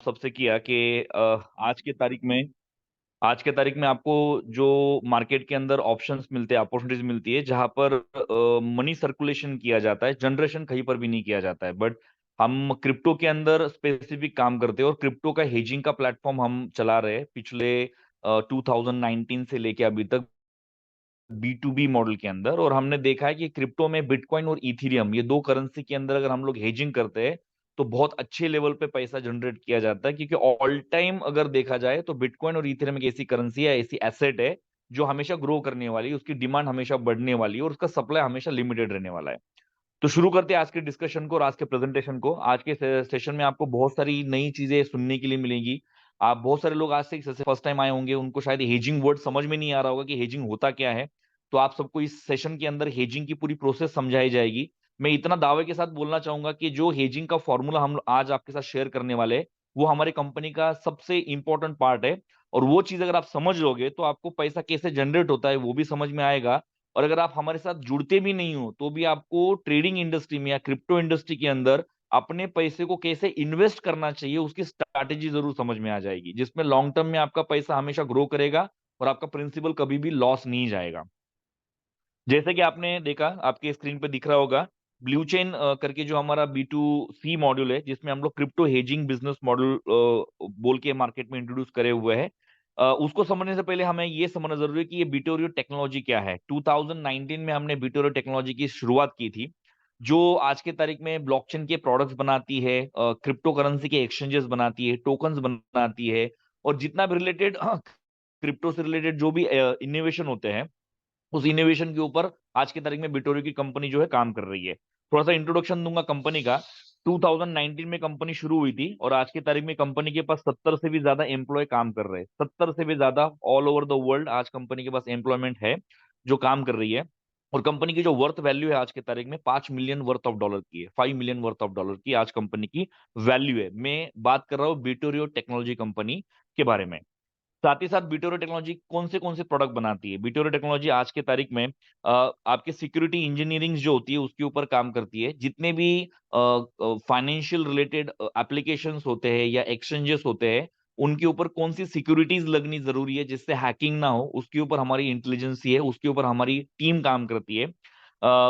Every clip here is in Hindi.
सबसे किया कि आज के तारीख में आपको जो मार्केट के अंदर ऑप्शंस मिलते हैं, अपॉर्चुनिटीज मिलती है, जहां पर मनी सर्कुलेशन किया जाता है, जनरेशन कहीं पर भी नहीं किया जाता है। बट हम क्रिप्टो के अंदर स्पेसिफिक काम करते हैं और क्रिप्टो का हेजिंग का प्लेटफॉर्म हम चला रहे हैं पिछले 2019 से लेके अभी तक B2B मॉडल के अंदर। और हमने देखा है कि क्रिप्टो में बिटकॉइन और इथीरियम, ये दो करेंसी के अंदर अगर हम लोग हेजिंग करते हैं तो बहुत अच्छे लेवल पे पैसा जनरेट किया जाता है, क्योंकि ऑल टाइम अगर देखा जाए तो बिटकॉइन और इथीरियम एक ऐसी करेंसी है, ऐसी एसेट है जो हमेशा ग्रो करने वाली है, उसकी डिमांड हमेशा बढ़ने वाली है और उसका सप्लाई हमेशा लिमिटेड रहने वाला है। तो शुरू करते हैं आज के डिस्कशन को और आज के प्रेजेंटेशन को। आज के सेशन में आपको बहुत सारी नई चीजें सुनने के लिए मिलेंगी। आप बहुत सारे लोग आज से जैसे फर्स्ट टाइम आए होंगे, उनको शायद हेजिंग वर्ड समझ में नहीं आ रहा होगा कि हेजिंग होता क्या है। तो आप सबको इस सेशन के अंदर हेजिंग की पूरी प्रोसेस समझाई जाएगी। मैं इतना दावे के साथ बोलना चाहूंगा कि जो हेजिंग का फॉर्मूला हम आज आपके साथ शेयर करने वाले हैं, वो हमारी कंपनी का सबसे इंपॉर्टेंट पार्ट है। और वो चीज अगर आप समझ लोगे तो आपको पैसा कैसे जनरेट होता है वो भी समझ में आएगा। और अगर आप हमारे साथ जुड़ते भी नहीं हो तो भी आपको ट्रेडिंग इंडस्ट्री में या क्रिप्टो इंडस्ट्री के अंदर अपने पैसे को कैसे इन्वेस्ट करना चाहिए उसकी स्ट्रैटेजी जरूर समझ में आ जाएगी, जिसमें लॉन्ग टर्म में आपका पैसा हमेशा ग्रो करेगा और आपका प्रिंसिपल कभी भी लॉस नहीं जाएगा। जैसे कि आपने देखा, आपके स्क्रीन पे दिख रहा होगा ब्लू चेन करके जो हमारा B2C मॉड्यूल है, जिसमें हम लोग क्रिप्टो हेजिंग बिजनेस मॉडल बोल के मार्केट में इंट्रोड्यूस करे हुए हैं। उसको समझने से पहले हमें ये समझना जरूरी है कि ये बिटोरियो टेक्नोलॉजी क्या है। 2019 में हमने बिटोरियो टेक्नोलॉजी की शुरुआत की थी, जो आज के तारीख में ब्लॉकचेन के प्रोडक्ट्स बनाती है, क्रिप्टो करेंसी के एक्सचेंजेस बनाती है, टोकन्स बनाती है, और जितना भी रिलेटेड क्रिप्टो से रिलेटेड जो भी इनोवेशन होते हैं, उस इनोवेशन के ऊपर आज की तारीख में बिटोरियो की कंपनी जो है काम कर रही है। थोड़ा सा इंट्रोडक्शन दूंगा कंपनी का। 2019 में कंपनी शुरू हुई थी और आज की तारीख में कंपनी के पास 70 से भी ज्यादा एम्प्लॉय काम कर रहे हैं। 70 से भी ज्यादा ऑल ओवर द वर्ल्ड आज कंपनी के पास एम्प्लॉयमेंट है जो काम कर रही है। और कंपनी की जो वर्थ वैल्यू है आज की तारीख में 5 मिलियन वर्थ ऑफ डॉलर की है, 5 मिलियन वर्थ ऑफ डॉलर की आज कंपनी की वैल्यू है। मैं बात कर रहा हूँ बिटोरियो टेक्नोलॉजी कंपनी के बारे में। साथ ही साथ बिटोरो टेक्नोलॉजी कौन से प्रोडक्ट बनाती है। बिटोरो टेक्नोलॉजी आज के तारीख में आपके सिक्योरिटी इंजीनियरिंग जो होती है उसके ऊपर काम करती है। जितने भी फाइनेंशियल रिलेटेड एप्लीकेशंस होते हैं या एक्सचेंजेस होते हैं, उनके ऊपर कौन सी सिक्योरिटीज लगनी जरूरी है जिससे हैकिंग ना हो, उसके ऊपर हमारी इंटेलिजेंसी है, उसके ऊपर हमारी टीम काम करती है।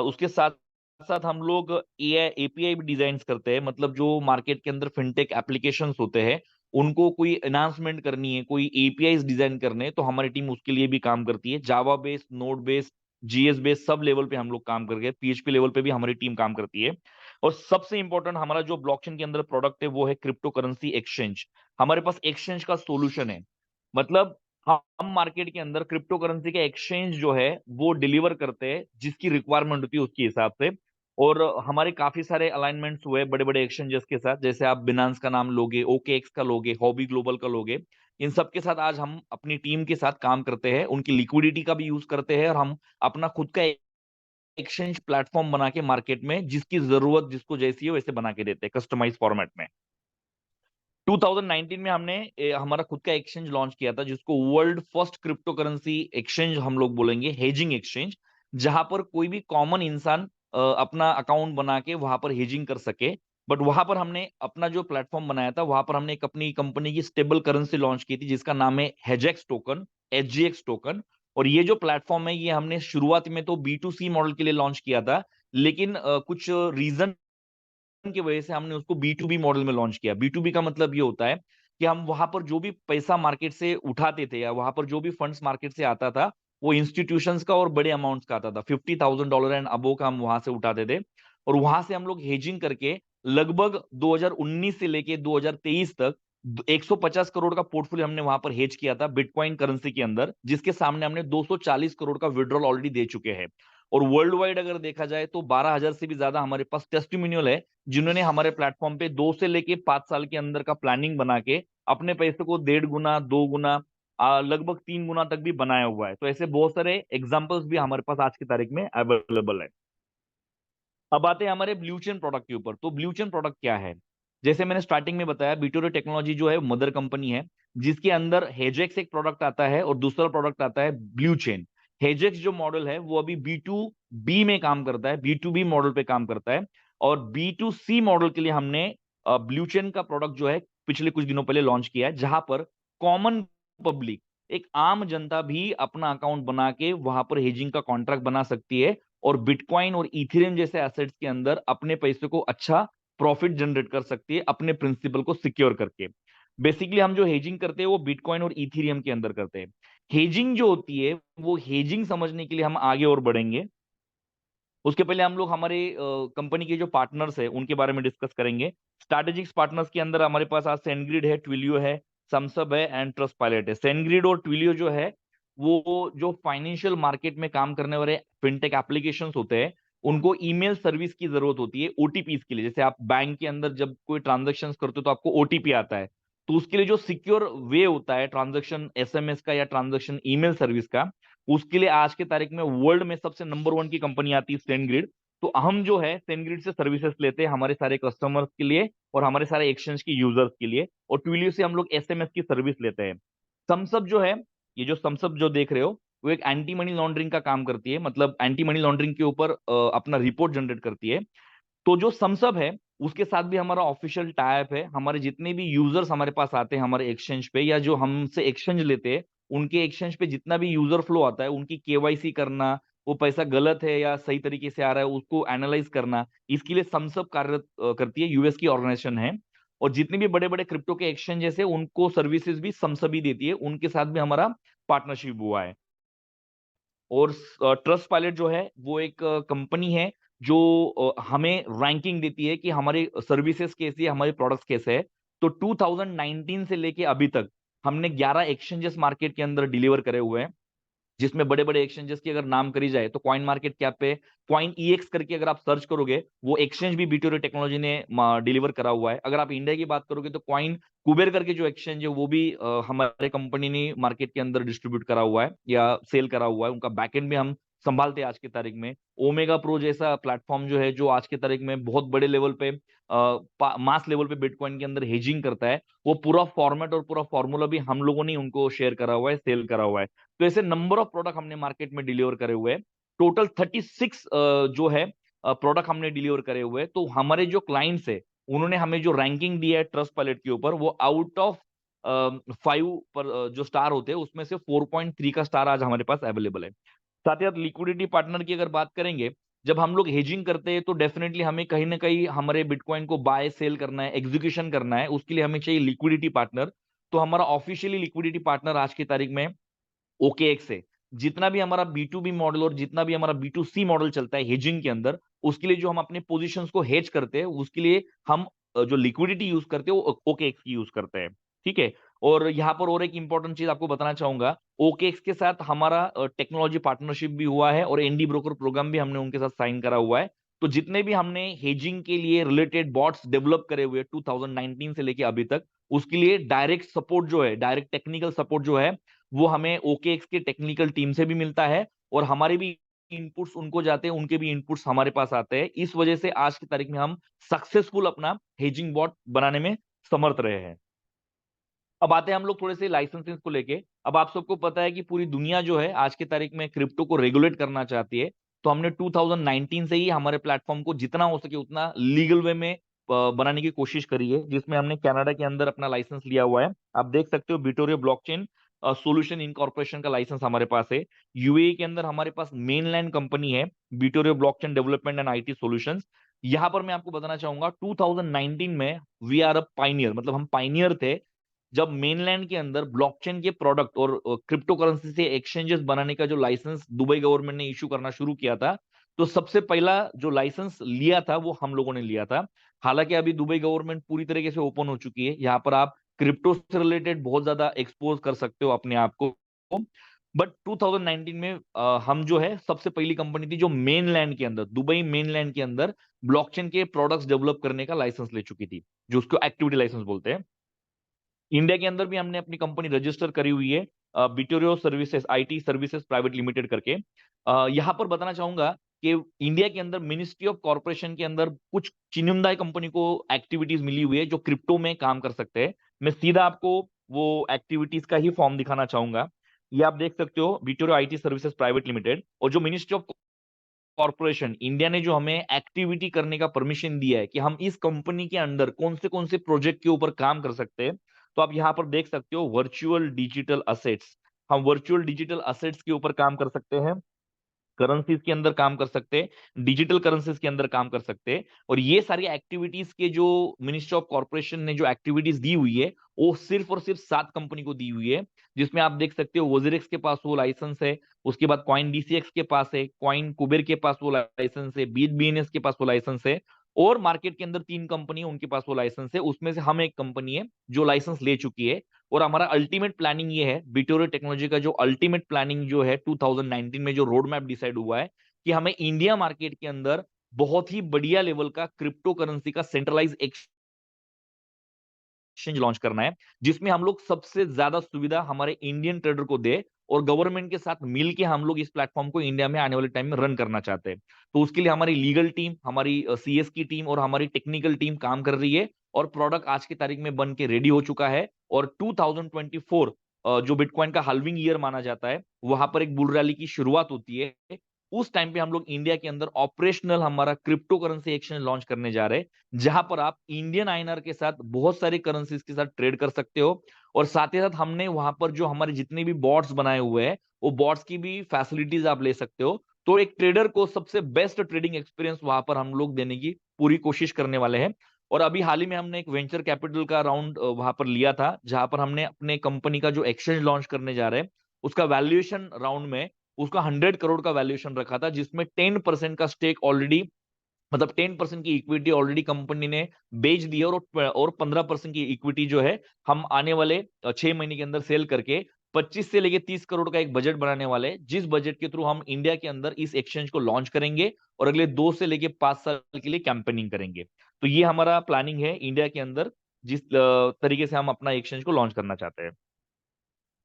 उसके साथ साथ हम लोग एआई एपीआई भी डिजाइन करते हैं। मतलब जो मार्केट के अंदर फिनटेक एप्लीकेशंस होते हैं, उनको कोई एनहांसमेंट करनी है, कोई एपीआई डिजाइन करने हैं, तो हमारी टीम उसके लिए भी काम करती है। Java based, node based, GS based sub level पे हम लोग काम करके, पीएचपी लेवल पे भी हमारी टीम काम करती है। और सबसे इंपॉर्टेंट हमारा जो ब्लॉकचेन के अंदर प्रोडक्ट है वो है क्रिप्टो करेंसी एक्सचेंज। हमारे पास एक्सचेंज का सोल्यूशन है। मतलब हम मार्केट के अंदर क्रिप्टो करेंसी का एक्सचेंज जो है वो डिलीवर करते हैं जिसकी रिक्वायरमेंट होती है उसके हिसाब से। और हमारे काफी सारे अलाइनमेंट्स हुए बड़े बड़े एक्सचेंजेस के साथ, जैसे आप बिनांस का नाम लोगे, OKX का लोगे, हॉबी ग्लोबल का लोगे। इन सब के साथ आज हम अपनी टीम के साथ काम करते हैं, उनकी लिक्विडिटी का भी यूज करते हैं और हम अपना खुद का एक्सचेंज प्लेटफॉर्म बना के मार्केट में जिसकी जरूरत जिसको जैसी है वैसे बना के देते हैं कस्टमाइज फॉर्मेट में। 2019 में हमने हमारा खुद का एक्सचेंज लॉन्च किया था, जिसको world first crypto currency exchange हम लोग बोलेंगे, हेजिंग एक्सचेंज। जहां पर कोई भी कॉमन इंसान अपना अकाउंट बना के वहां पर हेजिंग कर सके। बट वहां पर हमने अपना जो प्लेटफॉर्म बनाया था, वहां पर हमने एक अपनी कंपनी की स्टेबल करेंसी लॉन्च की थी जिसका नाम है हेजेक्स टोकन, HGX टोकन। और ये जो प्लेटफॉर्म है ये हमने शुरुआत में तो B2C मॉडल के लिए लॉन्च किया था, लेकिन कुछ रीजन की वजह से हमने उसको B2B मॉडल में लॉन्च किया। B2B का मतलब ये होता है कि हम वहां पर जो भी पैसा मार्केट से उठाते थे या वहां पर जो भी फंड्स मार्केट से आता था, वो इंस्टीट्यूशंस का और बड़े अमाउंट्स का आता था। $50,000 एंड अबो का हम वहां से उठाते थे। और वहां से हम लोग हेजिंग करके लगभग 2019 से लेके 2023 तक 150 करोड़ का पोर्टफोलियो हमने वहां पर हेज किया था बिटकॉइन करेंसी के अंदर, जिसके सामने हमने 240 करोड़ का विड्रॉल ऑलरेडी दे चुके हैं। और वर्ल्ड वाइड अगर देखा जाए तो 12,000 से भी ज्यादा हमारे पास टेस्टिमोनियल है, जिन्होंने हमारे प्लेटफॉर्म पे 2 से लेके 5 साल के अंदर का प्लानिंग बना के अपने पैसे को 1.5 गुना, 2 गुना, लगभग 3 गुना तक भी बनाया हुआ है। तो ऐसे बहुत सारे एग्जांपल्स भी हमारे पास आज की तारीख में अवेलेबल है। अब आते हैं हमारे ब्लू चेन प्रोडक्ट के ऊपर। तो ब्लू चेन प्रोडक्ट क्या है? जैसे मैंने स्टार्टिंग में बताया, बिटोरो टेक्नोलॉजी जो है मदर कंपनी है, जिसके अंदर हेजेक्स एक प्रोडक्ट आता है और दूसरा प्रोडक्ट आता है ब्लू चेन। हेजेक्स जो मॉडल है वो अभी B2B में काम करता है, B2B मॉडल पे काम करता है। और B2C मॉडल के लिए हमने ब्लू चेन का प्रोडक्ट जो है पिछले कुछ दिनों पहले लॉन्च किया है, जहां पर कॉमन पब्लिक, एक आम जनता भी अपना अकाउंट बना के वहां पर हेजिंग का कॉन्ट्रैक्ट बना सकती है और बिटकॉइन और इथेरियम जैसे एसेट्स के अंदर अपने पैसे को अच्छा प्रॉफिट जनरेट कर सकती है अपने प्रिंसिपल को सिक्योर करके। बेसिकली हम जो हेजिंग करते हैं वो बिटकॉइन और इथेरियम के अंदर करते हैं। हेजिंग जो होती है, वो हेजिंग समझने के लिए हम आगे और बढ़ेंगे। उसके पहले हम लोग हमारे कंपनी के जो पार्टनर्स है उनके बारे में डिस्कस करेंगे। स्ट्रैटेजिक पार्टनर्स के अंदर हमारे पास आज सेनग्रिड है, ट्विलियो है, समसब है एंड ट्रस्ट पायलट है। सेनग्रिड और ट्विलियो जो है, वो जो फाइनेंशियल मार्केट में काम करने वाले फिनटेक एप्लीकेशंस होते हैं, उनको ईमेल सर्विस की जरूरत होती है ओटीपीज के लिए। जैसे आप बैंक के अंदर जब कोई ट्रांजेक्शन करते हो तो आपको ओटीपी आता है, तो उसके लिए जो सिक्योर वे होता है ट्रांजेक्शन एसएमएस का या ट्रांजेक्शन ईमेल सर्विस का, उसके लिए आज के तारीख में वर्ल्ड में सबसे नंबर वन की कंपनी आती है सेनग्रिड। तो हम जो है सेनग्रिड से सर्विसेज लेते हैं हमारे सारे कस्टमर्स के लिए और हमारे सारे एक्सचेंज के यूजर्स के लिए, और ट्विलियो से हम लोग एसएमएस की सर्विस लेते हैं। समसब जो है, ये जो समसब जो देख रहे हो, वो एक एंटी मनी लॉन्ड्रिंग का काम करती है, मतलब एंटी मनी लॉन्ड्रिंग के ऊपर अपना रिपोर्ट जनरेट करती है। तो जो समसब है, उसके साथ भी हमारा ऑफिशियल टाइप है। हमारे जितने भी यूजर्स हमारे पास आते हैं हमारे एक्सचेंज पे, या जो हमसे एक्सचेंज लेते हैं, उनके एक्सचेंज पे जितना भी यूजर फ्लो आता है, उनकी केवाईसी करना, वो पैसा गलत है या सही तरीके से आ रहा है उसको एनालाइज करना, इसके लिए समसब कार्य करती है। यूएस की ऑर्गेनाइजेशन है, और जितने भी बड़े बड़े क्रिप्टो के एक्सचेंजेस है उनको सर्विसेज भी समसब ही देती है। उनके साथ भी हमारा पार्टनरशिप हुआ है। और ट्रस्ट पायलट जो है वो एक कंपनी है जो हमें रैंकिंग देती है कि हमारे सर्विसेज कैसी है, हमारे प्रोडक्ट्स कैसे है। तो 2019 से लेके अभी तक हमने 11 एक्सचेंजेस मार्केट के अंदर डिलीवर करे हुए हैं, जिसमें बड़े बड़े एक्सचेंजेस की अगर नाम करी जाए तो कॉइन मार्केट कैप पे कॉइन ईएक्स करके अगर आप सर्च करोगे, वो एक्सचेंज भी बीटोरियो टेक्नोलॉजी ने डिलीवर करा हुआ है। अगर आप इंडिया की बात करोगे तो कॉइन कुबेर करके जो एक्सचेंज है वो भी हमारे कंपनी ने मार्केट के अंदर डिस्ट्रीब्यूट करा हुआ है या सेल करा हुआ है। उनका बैकएंड भी हम संभालते हैं आज की तारीख में। ओमेगा प्रो जैसा प्लेटफॉर्म जो है, जो आज की तारीख में बहुत बड़े लेवल पे मास लेवल पे बिटकॉइन के अंदर हेजिंग करता है, वो पूरा फॉर्मेट और पूरा फॉर्मूला भी हम लोगों ने उनको शेयर करा हुआ है, सेल करा हुआ है। तो ऐसे नंबर ऑफ प्रोडक्ट हमने मार्केट में डिलीवर करे हुए हैं। टोटल 36 जो है प्रोडक्ट हमने डिलीवर करे हुए हैं। तो हमारे जो क्लाइंट्स है, उन्होंने हमें जो रैंकिंग दिया है ट्रस्ट पायलट के ऊपर, वो आउट ऑफ 5 पर जो स्टार होते हैं उसमें से 4.3 का स्टार आज हमारे पास अवेलेबल है। साथ ही साथ लिक्विडिटी पार्टनर की अगर बात करेंगे, जब हम लोग हेजिंग करते हैं तो डेफिनेटली हमें कहीं ना कहीं हमारे बिटकॉइन को बाय सेल करना है, एग्जीक्यूशन करना है, उसके लिए हमें चाहिए लिक्विडिटी पार्टनर। तो हमारा ऑफिशियली लिक्विडिटी पार्टनर आज की तारीख में ओकेएक्स है। जितना भी हमारा बी टू बी मॉडल और जितना भी हमारा बी टू सी मॉडल चलता है हेजिंग के अंदर, उसके लिए जो हम अपने पोजीशंस को हेज करते हैं, उसके लिए हम जो लिक्विडिटी यूज करते हैं वो ओकेएक्स की यूज करते हैं। ठीक है। और यहाँ पर और एक इंपॉर्टेंट चीज आपको बताना चाहूंगा, ओकेएक्स के साथ हमारा टेक्नोलॉजी पार्टनरशिप भी हुआ है और एनडी ब्रोकर प्रोग्राम भी हमने उनके साथ साइन करा हुआ है। तो जितने भी हमने हेजिंग के लिए रिलेटेड बॉट्स डेवलप करे हुए 2019 से लेके अभी तक, उसके लिए डायरेक्ट सपोर्ट जो है, डायरेक्ट टेक्निकल सपोर्ट जो है, वो हमें ओकेएक्स के टेक्निकल टीम से भी मिलता है, और हमारे भी इनपुट्स उनको जाते हैं, उनके भी इनपुट्स हमारे पास आते हैं। इस वजह से आज की तारीख में हम सक्सेसफुल अपना हेजिंग बॉट बनाने में समर्थ रहे हैं। अब आते हैं हम लोग थोड़े से लाइसेंसेस को लेके। अब आप सबको पता है कि पूरी दुनिया जो है आज की तारीख में क्रिप्टो को रेगुलेट करना चाहती है। तो हमने 2019 से ही हमारे प्लेटफॉर्म को जितना हो सके उतना लीगल वे में बनाने की कोशिश करी है, जिसमें हमने कनाडा के अंदर अपना लाइसेंस लिया हुआ है। आप देख सकते हो बिटोरियो ब्लॉकचेन सोल्यूशन इनकॉर्पोरेशन का लाइसेंस हमारे पास है। यूएई के अंदर हमारे पास मेनलैंड कंपनी है Bitorio blockchain development and IT solutions. यहां पर मैं आपको बताना चाहूंगा 2019 में वी आर अ पाइनियर, मतलब हम पाइनियर थे जब मेनलैंड के अंदर ब्लॉकचेन के प्रोडक्ट और क्रिप्टो करेंसी से एक्सचेंजेस बनाने का जो लाइसेंस दुबई गवर्नमेंट ने इशू करना शुरू किया था। तो सबसे पहला जो लाइसेंस लिया था वो हम लोगों ने लिया था। हालांकि अभी दुबई गवर्नमेंट पूरी तरीके से ओपन हो चुकी है, यहाँ पर आप क्रिप्टो से रिलेटेड बहुत ज्यादा एक्सपोज कर सकते हो अपने आप को। बट 2019 में हम जो है सबसे पहली कंपनी थी जो मेनलैंड के अंदर, दुबई मेनलैंड के अंदर ब्लॉकचेन के प्रोडक्ट्स डेवलप करने का लाइसेंस ले चुकी थी, जो उसको एक्टिविटी लाइसेंस बोलते हैं। इंडिया के अंदर भी हमने अपनी कंपनी रजिस्टर करी हुई है, Bitorio services IT services private limited करके। यहां पर बताना चाहूंगा कि इंडिया के अंदर मिनिस्ट्री ऑफ कॉर्पोरेशन के अंदर कुछ चुनिंदा कंपनी को एक्टिविटीज मिली हुई है जो क्रिप्टो में काम कर सकते हैं। मैं सीधा आपको वो एक्टिविटीज का ही फॉर्म दिखाना चाहूंगा। ये आप देख सकते हो, बिटोरियो आईटी सर्विसेज प्राइवेट लिमिटेड, और जो मिनिस्ट्री ऑफ कॉर्पोरेशन इंडिया ने जो हमें एक्टिविटी करने का परमिशन दिया है कि हम इस कंपनी के अंदर कौन से प्रोजेक्ट के ऊपर काम कर सकते हैं, तो आप यहाँ पर देख सकते हो वर्चुअल डिजिटल असेट्स। हम वर्चुअल डिजिटल असेट्स के ऊपर काम कर सकते हैं, करेंसीज के अंदर काम कर सकते हैं, डिजिटल करेंसीज के अंदर काम कर सकते हैं। और ये सारी एक्टिविटीज के जो मिनिस्ट्री ऑफ कॉर्पोरेशन ने जो एक्टिविटीज दी हुई है, वो सिर्फ और सिर्फ 7 कंपनी को दी हुई है, जिसमें आप देख सकते हो वोजेरिक्स के पास वो लाइसेंस है, उसके बाद कॉइन डीसीएक्स के पास है, कॉइन कुबेर के पास वो लाइसेंस है, बीट बीएनएस के पास वो लाइसेंस है, और मार्केट के अंदर 3 कंपनी है उनके पास वो लाइसेंस है। उसमें से हम एक कंपनी है जो लाइसेंस ले चुकी है। और हमारा अल्टीमेट प्लानिंग ये है, बिटोरे टेक्नोलॉजी का जो अल्टीमेट प्लानिंग जो है 2019 में जो रोड मैप डिसाइड हुआ है कि हमें इंडिया मार्केट के अंदर बहुत ही बढ़िया लेवल का क्रिप्टो करेंसी का सेंट्रलाइज एक्सचेंज लॉन्च करना है, जिसमें हम लोग सबसे ज्यादा सुविधा हमारे इंडियन ट्रेडर को दे, और गवर्नमेंट के साथ मिलके हम लोग इस प्लेटफॉर्म को इंडिया में आने वाले टाइम में रन करना चाहते हैं। तो उसके लिए हमारी लीगल टीम, हमारी सीएस की टीम और हमारी टेक्निकल टीम काम कर रही है, और प्रोडक्ट आज की तारीख में बन के रेडी हो चुका है। और 2024 जो बिटकॉइन का हाल्विंग ईयर माना जाता है, वहां पर एक बुल रैली की शुरुआत होती है। उस टाइम पे हम लोग इंडिया के अंदर ऑपरेशनल हमारा क्रिप्टो करेंसी एक्सचेंज लॉन्च करने जा रहे हैं, जहां पर आप इंडियन आईएनआर के साथ बहुत सारी करेंसीज के साथ ट्रेड कर सकते हो। और साथ ही साथ हमने वहां पर जो हमारे जितने भी बॉट्स बनाए हुए हैं, वो बॉट्स की भी फैसिलिटीज आप ले सकते हो। तो एक ट्रेडर को सबसे बेस्ट ट्रेडिंग एक्सपीरियंस वहां पर हम लोग देने की पूरी कोशिश करने वाले हैं। और अभी हाल ही में हमने एक वेंचर कैपिटल का राउंड वहां पर लिया था, जहां पर हमने अपने कंपनी का जो एक्सचेंज लॉन्च करने जा रहे हैं, उसका वैल्यूएशन राउंड में उसका 100 करोड़ का वैल्यूएशन रखा था, जिसमें 10% का स्टेक ऑलरेडी, मतलब 10% की इक्विटी ऑलरेडी कंपनी ने बेच दी है। और 15% की इक्विटी जो है हम आने वाले 6 महीने के अंदर सेल करके 25 से लेके 30 करोड़ का एक बजट बनाने वाले हैं, जिस बजट के थ्रू हम इंडिया के अंदर इस एक्सचेंज को लॉन्च करेंगे और अगले 2 से लेके 5 साल के लिए कैंपेनिंग करेंगे। तो ये हमारा प्लानिंग है इंडिया के अंदर, जिस तरीके से हम अपना एक्सचेंज को लॉन्च करना चाहते हैं।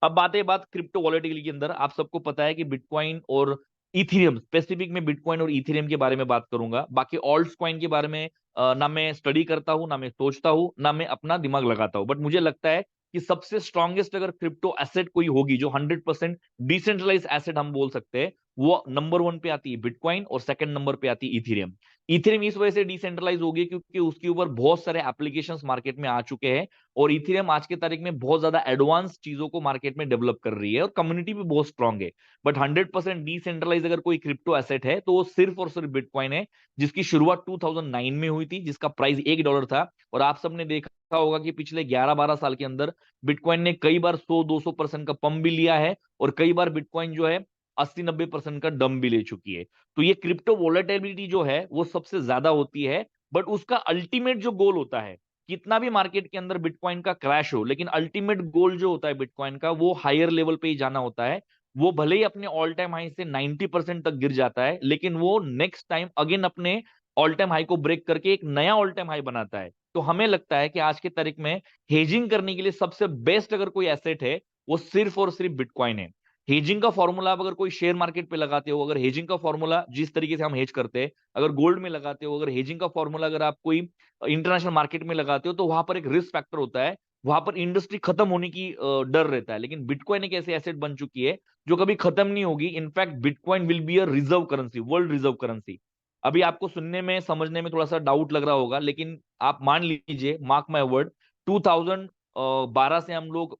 अब बात क्रिप्टो वॉलेटिलिटी के अंदर, आप सबको पता है कि बिटकॉइन और इथेरियम, स्पेसिफिक में बिटकॉइन और इथेरियम के बारे में बात करूंगा। बाकी ऑल्ट्स कॉइन के बारे में ना मैं स्टडी करता हूं, ना मैं सोचता हूं, ना मैं अपना दिमाग लगाता हूं, बट मुझे लगता है कि सबसे स्ट्रॉन्गेस्ट अगर क्रिप्टो एसेट कोई होगी, जो 100% डिसेंट्रलाइज एसेट हम बोल सकते हैं, वो नंबर 1 पे आती है बिटकॉइन और सेकंड नंबर पे आती है इथेरियम। इथेरियम इस वजह से डिसेंट्रलाइज होगी क्योंकि उसके ऊपर बहुत सारे एप्लीकेशंस मार्केट में आ चुके हैं, और इथेरियम आज के तारीख में बहुत ज्यादा एडवांस चीजों को मार्केट में डेवलप कर रही है, और कम्युनिटी भी बहुत स्ट्रांग है। बट 100% डिसेंट्रलाइज अगर कोई क्रिप्टो एसेट है, तो वो सिर्फ और सिर्फ बिटकॉइन है, जिसकी शुरुआत 2009 में हुई थी, जिसका प्राइस $1 था। और आप सबने देखा होगा कि पिछले 11-12 साल के अंदर बिटकॉइन ने कई बार 100-200% का पंप भी लिया है, और कई बार बिटकॉइन जो है 80-90% का डंप भी ले चुकी है। तो ये क्रिप्टो वोलेटिलिटी जो है वो सबसे ज्यादा होती है, बट उसका अल्टीमेट जो गोल होता है, कितना भी मार्केट के अंदर बिटकॉइन का क्रैश हो, लेकिन अल्टीमेट गोल जो होता है बिटकॉइन का, वो हायर लेवल पे ही जाना होता है। वो भले ही अपने ऑल टाइम हाई से 90% तक गिर जाता है, लेकिन वो नेक्स्ट टाइम अगेन अपने ऑल टाइम हाई को ब्रेक करके एक नया ऑल टाइम हाई बनाता है। तो हमें लगता है कि आज की तारीख में हेजिंग करने के लिए सबसे बेस्ट अगर कोई एसेट है, वो सिर्फ और सिर्फ बिटकॉइन है। हेजिंग का फॉर्मूला आप अगर कोई शेयर मार्केट पे लगाते हो, अगर हेजिंग का फॉर्मूला जिस तरीके से हम हेज करते हैं, अगर गोल्ड में लगाते हो, अगर हेजिंग का फॉर्मूला अगर आप कोई इंटरनेशनल मार्केट में लगाते हो, तो वहां पर एक रिस्क फैक्टर होता है, वहां पर इंडस्ट्री खत्म होने की डर रहता है। लेकिन बिटकॉइन एक ऐसी एसेट बन चुकी है जो कभी खत्म नहीं होगी। In fact bitcoin will be a reserve currency, world reserve currency. अभी आपको सुनने में समझने में थोड़ा सा डाउट लग रहा होगा, लेकिन आप मान लीजिए, मार्क माय वर्ड, 2012 से हम लोग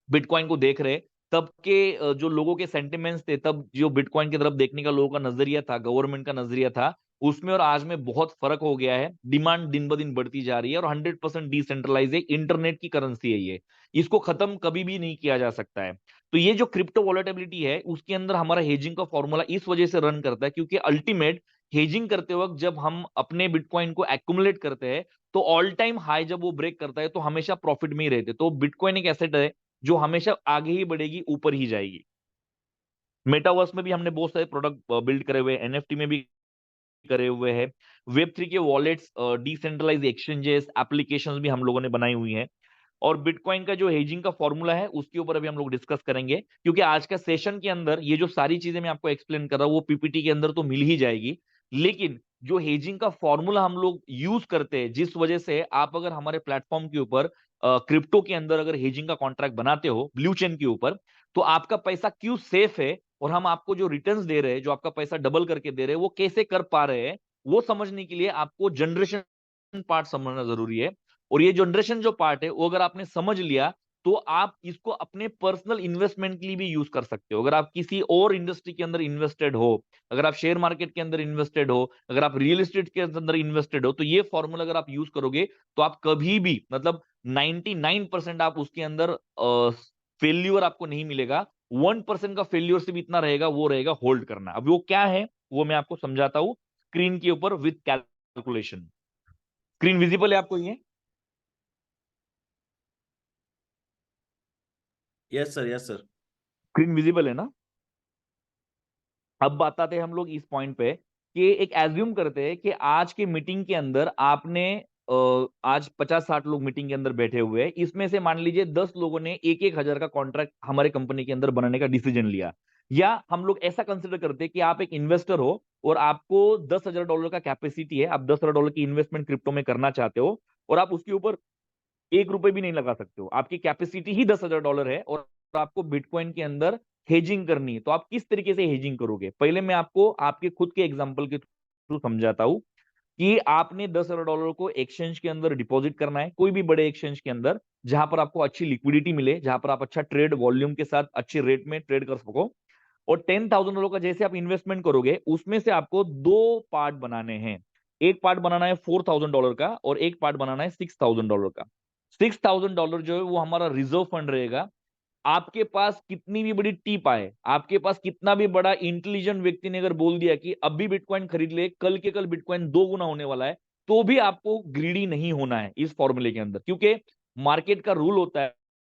बिटकॉइन को देख रहे, तब के जो लोगों के सेंटिमेंट्स थे, तब जो बिटकॉइन की तरफ देखने का लोगों का नजरिया था, गवर्नमेंट का नजरिया था, उसमें और आज में बहुत फर्क हो गया है। डिमांड दिन ब दिन बढ़ती जा रही है, और 100% डिसेंट्रलाइज है, इंटरनेट की करेंसी है ये, इसको खत्म कभी भी नहीं किया जा सकता है। तो ये जो क्रिप्टो वॉलेटिलिटी है, उसके अंदर हमारा हेजिंग का फॉर्मूला इस वजह से रन करता है, क्योंकि अल्टीमेट हेजिंग करते वक्त जब हम अपने बिटकॉइन को एक्युमुलेट करते हैं, तो ऑल टाइम हाई जब वो ब्रेक करता है, तो हमेशा प्रॉफिट में ही रहते। तो बिटकॉइन एक एसेट है जो हमेशा आगे ही बढ़ेगी, ऊपर ही जाएगी। मेटावर्स में भी हमने बहुत सारे प्रोडक्ट बिल्ड करे हुए हैं, एनएफटी में भी करे हुए हैं, वेब 3 के वॉलेट्स, डिसेंट्रलाइज एक्सचेंजेस, एप्लीकेशंस भी हम लोगों ने बनाई हुई हैं। और बिटकॉइन का जो हेजिंग का फॉर्मूला है, उसके ऊपर अभी हम लोग डिस्कस करेंगे, क्योंकि आज का सेशन के अंदर ये जो सारी चीजें मैं आपको एक्सप्लेन कर रहा हूँ, वो पीपीटी के अंदर तो मिल ही जाएगी। लेकिन जो हेजिंग का फॉर्मूला हम लोग यूज करते हैं, जिस वजह से आप अगर हमारे प्लेटफॉर्म के ऊपर क्रिप्टो के अंदर अगर हेजिंग का कॉन्ट्रैक्ट बनाते हो ब्लू चेन के ऊपर, तो आपका पैसा क्यों सेफ है, और हम आपको जो रिटर्न्स दे रहे हैं, जो आपका पैसा डबल करके दे रहे हैं, वो कैसे कर पा रहे हैं, वो समझने के लिए आपको जनरेशन पार्ट समझना जरूरी है। और ये जनरेशन जो पार्ट है, वो अगर आपने समझ लिया, तो आप इसको अपने पर्सनल इन्वेस्टमेंट के लिए भी यूज कर सकते हो। अगर आप किसी और इंडस्ट्री के अंदर इन्वेस्टेड हो, अगर आप शेयर मार्केट के अंदर इन्वेस्टेड हो, अगर आप रियल एस्टेट के अंदर इन्वेस्टेड हो, तो ये फॉर्मूला अगर आप यूज करोगे, तो आप कभी भी, मतलब 99% आप उसके अंदर फेल्यूर आपको नहीं मिलेगा। 1% का फेल्यूर से भी इतना रहेगा, वो रहेगा होल्ड करना। अब वो क्या है, वो मैं आपको समझाता हूं स्क्रीन के ऊपर विद कैलकुलेशन। स्क्रीन विजिबल है आपको ये? Yes sir, yes sir. Screen visible है ना? अब बात आते हैं हम लोग इस पॉइंट पे कि एक एज्यूम करते हैं कि आज के मीटिंग के अंदर आपने आज 50-60 लोग मीटिंग के अंदर बैठे हुए हैं, इसमें से मान लीजिए 10 लोगों ने 1-1 हजार का कॉन्ट्रैक्ट हमारे कंपनी के अंदर बनाने का डिसीजन लिया। या हम लोग ऐसा कंसिडर करते हैं कि आप एक इन्वेस्टर हो और आपको $10,000 का कैपेसिटी है, आप $10,000 की इन्वेस्टमेंट क्रिप्टो में करना चाहते हो, और आप उसके ऊपर 1 रुपए भी नहीं लगा सकते हो, आपकी कैपेसिटी ही $10,000 है, और आपको बिटकॉइन के अंदर हेजिंग करनी है। तो आप किस तरीके से हेजिंग करोगे? पहले मैं आपको आपके खुद के एग्जांपल के थ्रू समझाता हूं कि आपने $10,000 को एक्सचेंज के अंदर डिपॉजिट करना है, कोई भी बड़े एक्सचेंज के अंदर, जहां पर आपको अच्छी लिक्विडिटी मिले, जहां पर आप अच्छा ट्रेड वॉल्यूम के साथ अच्छे रेट में ट्रेड कर सको। और $10,000 का जैसे आप इन्वेस्टमेंट करोगे, उसमें से आपको दो पार्ट बनाने हैं। एक पार्ट बनाना है $4,000 का, और एक पार्ट बनाना है $6,000 का। $6,000 जो है वो हमारा रिजर्व फंड रहेगा। आपके पास कितनी भी बड़ी टीप आए, आपके पास कितना भी बड़ा इंटेलिजेंट व्यक्ति ने अगर बोल दिया कि अभी बिटकॉइन खरीद ले, कल के कल बिटकॉइन 2 गुना होने वाला है, तो भी आपको ग्रीडी नहीं होना है इस फॉर्मूले के अंदर। क्योंकि मार्केट का रूल होता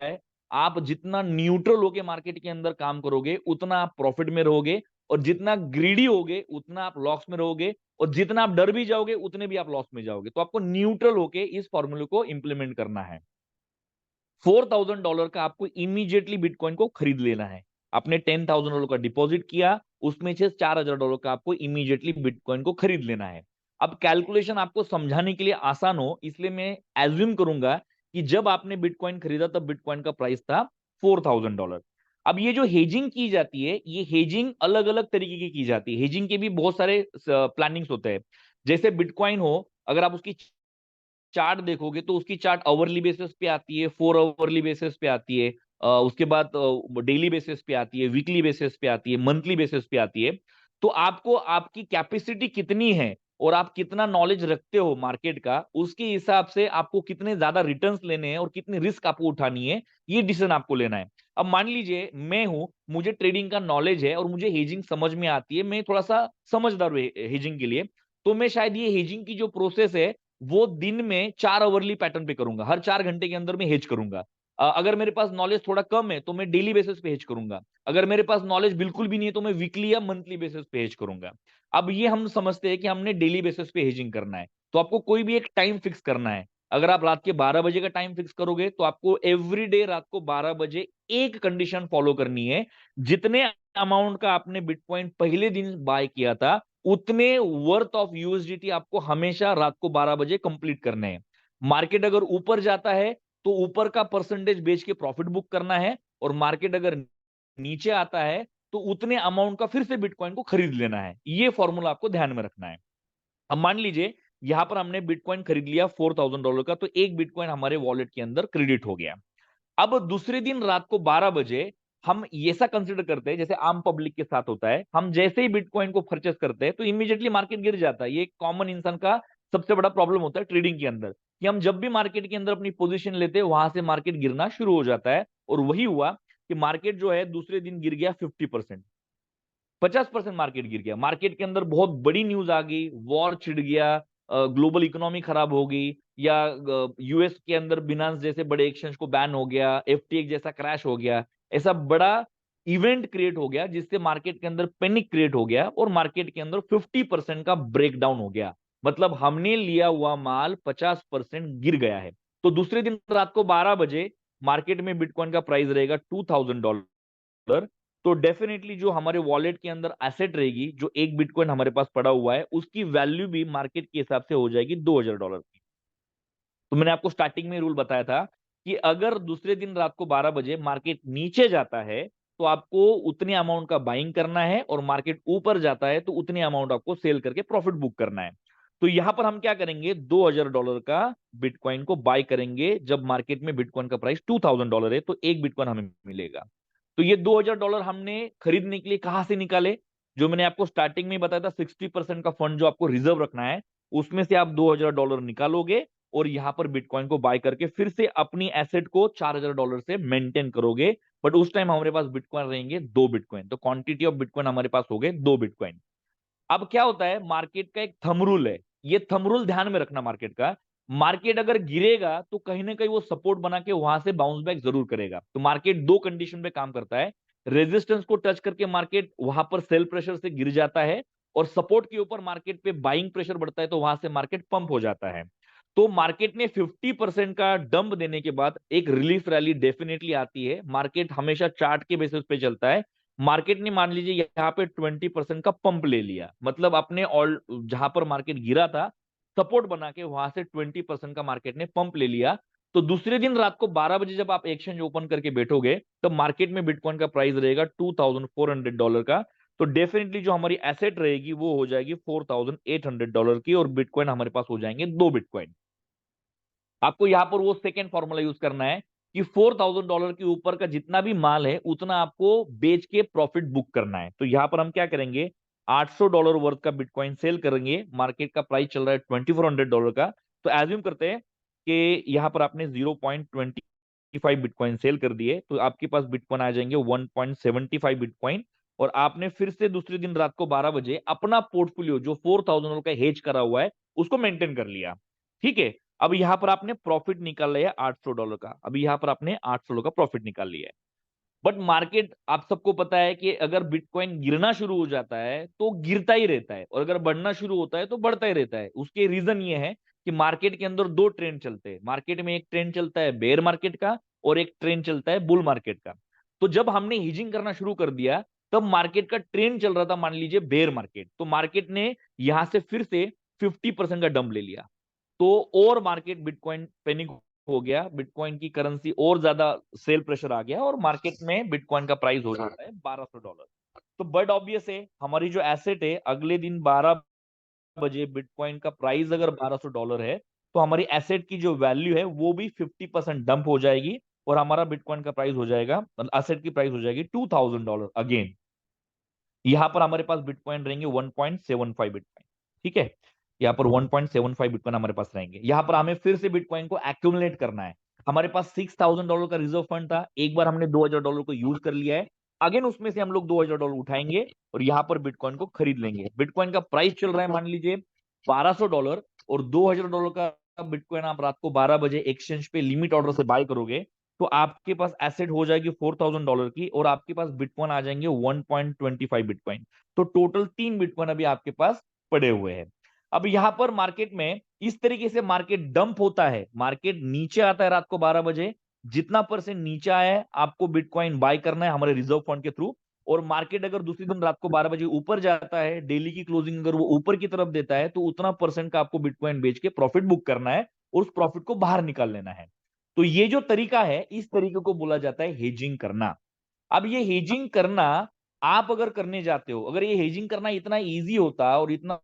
है, आप जितना न्यूट्रल होके मार्केट के अंदर काम करोगे, उतना आप प्रॉफिट में रहोगे, और जितना ग्रीडी होगे, उतना आप लॉस में रहोगे, और जितना आप डर भी जाओगे, उतने भी आप लॉस में जाओगे। तो आपको न्यूट्रल होके इस फॉर्मूले को इंप्लीमेंट करना है। $4,000 का आपको इमीडिएटली बिटकॉइन को खरीद लेना है। आपने $10,000 का डिपॉजिट किया, उसमें से $4,000 का आपको इमीडिएटली बिटकॉइन को खरीद लेना है। अब कैलकुलेशन आपको समझाने के लिए आसान हो, इसलिए मैं एज्यूम करूंगा कि जब आपने बिटकॉइन खरीदा, तब बिटकॉइन का प्राइस था $4,000। अब ये जो हेजिंग की जाती है, ये हेजिंग अलग अलग तरीके की जाती है। हेजिंग के भी बहुत सारे प्लानिंग्स होते हैं। जैसे बिटकॉइन हो, अगर आप उसकी चार्ट देखोगे, तो उसकी चार्ट आवरली बेसिस पे आती है, 4 आवरली बेसिस पे आती है, उसके बाद डेली बेसिस पे आती है, वीकली बेसिस पे आती है, मंथली बेसिस पे आती है। तो आपको आपकी कैपेसिटी कितनी है, और आप कितना नॉलेज रखते हो मार्केट का, उसके हिसाब से आपको कितने ज्यादा रिटर्न्स लेने हैं और कितनी रिस्क आपको उठानी है, ये डिसीजन आपको लेना है। अब मान लीजिए मैं हूं, मुझे ट्रेडिंग का नॉलेज है और मुझे हेजिंग समझ में आती है, मैं थोड़ा सा समझदार हूं हेजिंग के लिए, तो मैं शायद ये हेजिंग की जो प्रोसेस है, वो दिन में 4 आवरली पैटर्न पे करूंगा, हर 4 घंटे के अंदर मैं हेज करूंगा। अगर मेरे पास नॉलेज थोड़ा कम है, तो मैं डेली बेसिस पे हेज करूंगा। अगर मेरे पास नॉलेज बिल्कुल भी नहीं है, तो मैं वीकली या मंथली बेसिस पे हेज करूंगा। अब ये हम समझते हैं कि हमने डेली बेसिस पे हेजिंग करना है, तो आपको कोई भी एक टाइम फिक्स करना है। अगर आप रात के 12 बजे का टाइम फिक्स करोगे, तो आपको एवरीडे रात को 12 बजे एक कंडीशन फॉलो करनी है। जितने अमाउंट का आपने बिटकॉइन पहले दिन बाय किया था, उतने वर्थ ऑफ यूएसडीटी आपको हमेशा रात को 12 बजे कंप्लीट करने हैं। मार्केट अगर ऊपर जाता है, तो ऊपर का परसेंटेज बेच के प्रॉफिट बुक करना है, और मार्केट अगर नीचे आता है, तो उतने अमाउंट का फिर से बिटकॉइन को खरीद लेना है। ये फॉर्मूला आपको ध्यान में रखना है। अब मान लीजिए यहां पर हमने बिटकॉइन खरीद लिया $4,000 का, तो एक बिटकॉइन हमारे वॉलेट के अंदर क्रेडिट हो गया। अब दूसरे दिन रात को 12 बजे हम ऐसा कंसिडर करते हैं, जैसे आम पब्लिक के साथ होता है, हम जैसे ही बिटकॉइन को परचेस करते हैं, तो इमीडिएटली मार्केट गिर जाता है। ये कॉमन इंसान का सबसे बड़ा प्रॉब्लम होता है ट्रेडिंग के अंदर, कि हम जब भी मार्केट के अंदर अपनी पोजीशन लेते हैं, वहां से मार्केट गिरना शुरू हो जाता है। और वही हुआ कि मार्केट जो है दूसरे दिन गिर गया 50%, 50% मार्केट गिर गया। मार्केट के अंदर बहुत बड़ी न्यूज आ गई, वॉर छिड़ गया, ग्लोबल इकोनॉमी खराब हो गई, या यूएस के अंदर बिनांस जैसे बड़े एक्सचेंज को बैन हो गया, एफटीएक्स जैसा क्रैश हो गया। ऐसा बड़ा इवेंट क्रिएट हो गया, जिससे मार्केट के अंदर पैनिक क्रिएट हो गया, और मार्केट के अंदर 50% का ब्रेकडाउन हो गया। मतलब हमने लिया हुआ माल 50% गिर गया है। तो दूसरे दिन रात को 12 बजे मार्केट में बिटकॉइन का प्राइस रहेगा $2,000। तो डेफिनेटली जो हमारे वॉलेट के अंदर एसेट रहेगी, जो एक बिटकॉइन हमारे पास पड़ा हुआ है, उसकी वैल्यू भी मार्केट के हिसाब से हो जाएगी $2,000 की। तो मैंने आपको स्टार्टिंग में रूल बताया था कि अगर दूसरे दिन रात को 12 बजे मार्केट नीचे जाता है, तो आपको उतने अमाउंट का बाइंग करना है, और मार्केट ऊपर जाता है तो उतने अमाउंट आपको सेल करके प्रॉफिट बुक करना है। तो यहां पर हम क्या करेंगे, $2000 का बिटकॉइन को बाय करेंगे जब मार्केट में बिटकॉइन का प्राइस $2000 है, तो एक बिटकॉइन हमें मिलेगा। तो ये $2000 हमने खरीदने के लिए कहां से निकाले, जो मैंने आपको स्टार्टिंग में बताया था 60% का फंड जो आपको रिजर्व रखना है, उसमें से आप $2000 निकालोगे और यहां पर बिटकॉइन को बाय करके फिर से अपनी एसेट को $4000 से मेंटेन करोगे। बट उस टाइम हमारे पास बिटकॉइन रहेंगे 2 बिटकॉइन, तो क्वांटिटी ऑफ बिटकॉइन हमारे पास हो गए 2 बिटकॉइन। अब क्या होता है, मार्केट का एक थंब रूल है, ये थंब रूल ध्यान में रखना मार्केट का। मार्केट अगर गिरेगा तो कहीं ना कहीं वो सपोर्ट बना के वहां से बाउंस बैक जरूर करेगा। तो मार्केट दो कंडीशन पे काम करता है, रेजिस्टेंस को टच करके मार्केट वहां पर सेल प्रेशर से गिर जाता है, और सपोर्ट के ऊपर मार्केट पे बाइंग प्रेशर बढ़ता है तो वहां से मार्केट पंप हो जाता है। तो मार्केट ने 50% का डंप देने के बाद एक रिलीफ रैली डेफिनेटली आती है। मार्केट हमेशा चार्ट के बेसिस पे चलता है। मार्केट ने मान लीजिए यहाँ पे 20% का पंप ले लिया, मतलब अपने ऑल जहां पर मार्केट गिरा था सपोर्ट बना के वहां से 20% का मार्केट ने पंप ले लिया। तो दूसरे दिन रात को 12 बजे जब आप एक्सचेंज ओपन करके बैठोगे तब मार्केट में बिटकॉइन का प्राइस रहेगा $2400 का। तो डेफिनेटली जो हमारी एसेट रहेगी वो हो जाएगी $4800 की, और बिटकॉइन हमारे पास हो जाएंगे 2 बिटकॉइन। आपको यहां पर वो सेकेंड फॉर्मूला यूज करना है कि $4000 के ऊपर का जितना भी माल है उतना आपको बेच के प्रॉफिट बुक करना है। तो यहां पर हम क्या करेंगे, $800 वर्थ का बिटकॉइन सेल करेंगे। मार्केट का प्राइस चल रहा है $2400 का। तो एज्यूम करते हैं कि यहां पर आपने 0.25 बिटकॉइन सेल कर दिए, तो आपके पास बिटकॉइन आ जाएंगे 1.75 बिटकॉइन। और आपने फिर से दूसरे दिन रात को 12 बजे अपना पोर्टफोलियो जो $4000 का हेज करा हुआ है उसको मेंटेन कर लिया। ठीक है, अब यहां पर आपने प्रॉफिट निकाल लिया $800 का, अभी यहां पर आपने $800 का प्रॉफिट निकाल लिया है। बट मार्केट आप सबको पता है कि अगर बिटकॉइन गिरना शुरू हो जाता है तो गिरता ही रहता है, और अगर बढ़ना शुरू होता है तो बढ़ता ही रहता है। उसके रीजन ये है कि मार्केट के अंदर दो ट्रेंड चलते हैं। मार्केट में एक ट्रेंड चलता है बेयर मार्केट का, और एक ट्रेंड चलता है बुल मार्केट का। तो जब हमने हिजिंग करना शुरू कर दिया तब मार्केट का ट्रेंड चल रहा था, मान लीजिए बेयर मार्केट, तो मार्केट ने यहां से फिर से 50% का डंप ले लिया। तो और मार्केट बिटकॉइन पैनिक हो गया, बिटकॉइन की करेंसी और ज्यादा सेल प्रेशर आ गया, और मार्केट में बिटकॉइन का प्राइस हो जाता है $1200। तो बट ऑब्वियस है हमारी जो एसेट है, अगले दिन 12 बजे बिटकॉइन का प्राइस अगर $1200 है तो हमारी एसेट की जो वैल्यू है वो भी 50% डंप हो जाएगी, और हमारा बिटकॉइन का प्राइस हो जाएगा, एसेट की प्राइस हो जाएगी $2000 अगेन। यहां पर हमारे पास बिटकॉइन रहेंगे 1.75 बिटकॉइन। ठीक है, यहाँ पर 1.75 बिटकॉइन हमारे पास रहेंगे। यहाँ पर हमें फिर से बिटकॉइन को एक्यूमुलेट करना है। हमारे पास $6000 का रिजर्व फंड था, एक बार हमने $2000 को यूज कर लिया है। अगेन उसमें से हम लोग $2000 उठाएंगे और यहाँ पर बिटकॉइन को खरीद लेंगे। बिटकॉइन का प्राइस चल रहा है मान लीजिए $1200, और $2000 का बिटकॉइन आप रात को 12 बजे एक्सचेंज पे लिमिट ऑर्डर से बाय करोगे तो आपके पास एसेट हो जाएगी $4000 की, और आपके पास बिटकॉइन आ जाएंगे 1.25 बिटकॉइन। तो टोटल 3 बिटकॉइन अभी आपके पास पड़े हुए हैं। अब यहां पर मार्केट में इस तरीके से मार्केट डंप होता है, मार्केट नीचे आता है रात को 12 बजे, जितना परसेंट नीचे आया है आपको बिटकॉइन बाय करना है हमारे रिजर्व फंड के थ्रू। और मार्केट अगर दूसरे दिन रात को 12 बजे ऊपर जाता है, डेली की क्लोजिंग अगर वो ऊपर की तरफ देता है, तो उतना परसेंट का आपको बिटकॉइन बेच के प्रॉफिट बुक करना है और उस प्रॉफिट को बाहर निकाल लेना है। तो ये जो तरीका है इस तरीके को बोला जाता है हेजिंग करना। अब ये हेजिंग करना आप अगर करने जाते हो, अगर ये हेजिंग करना इतना इजी होता और इतना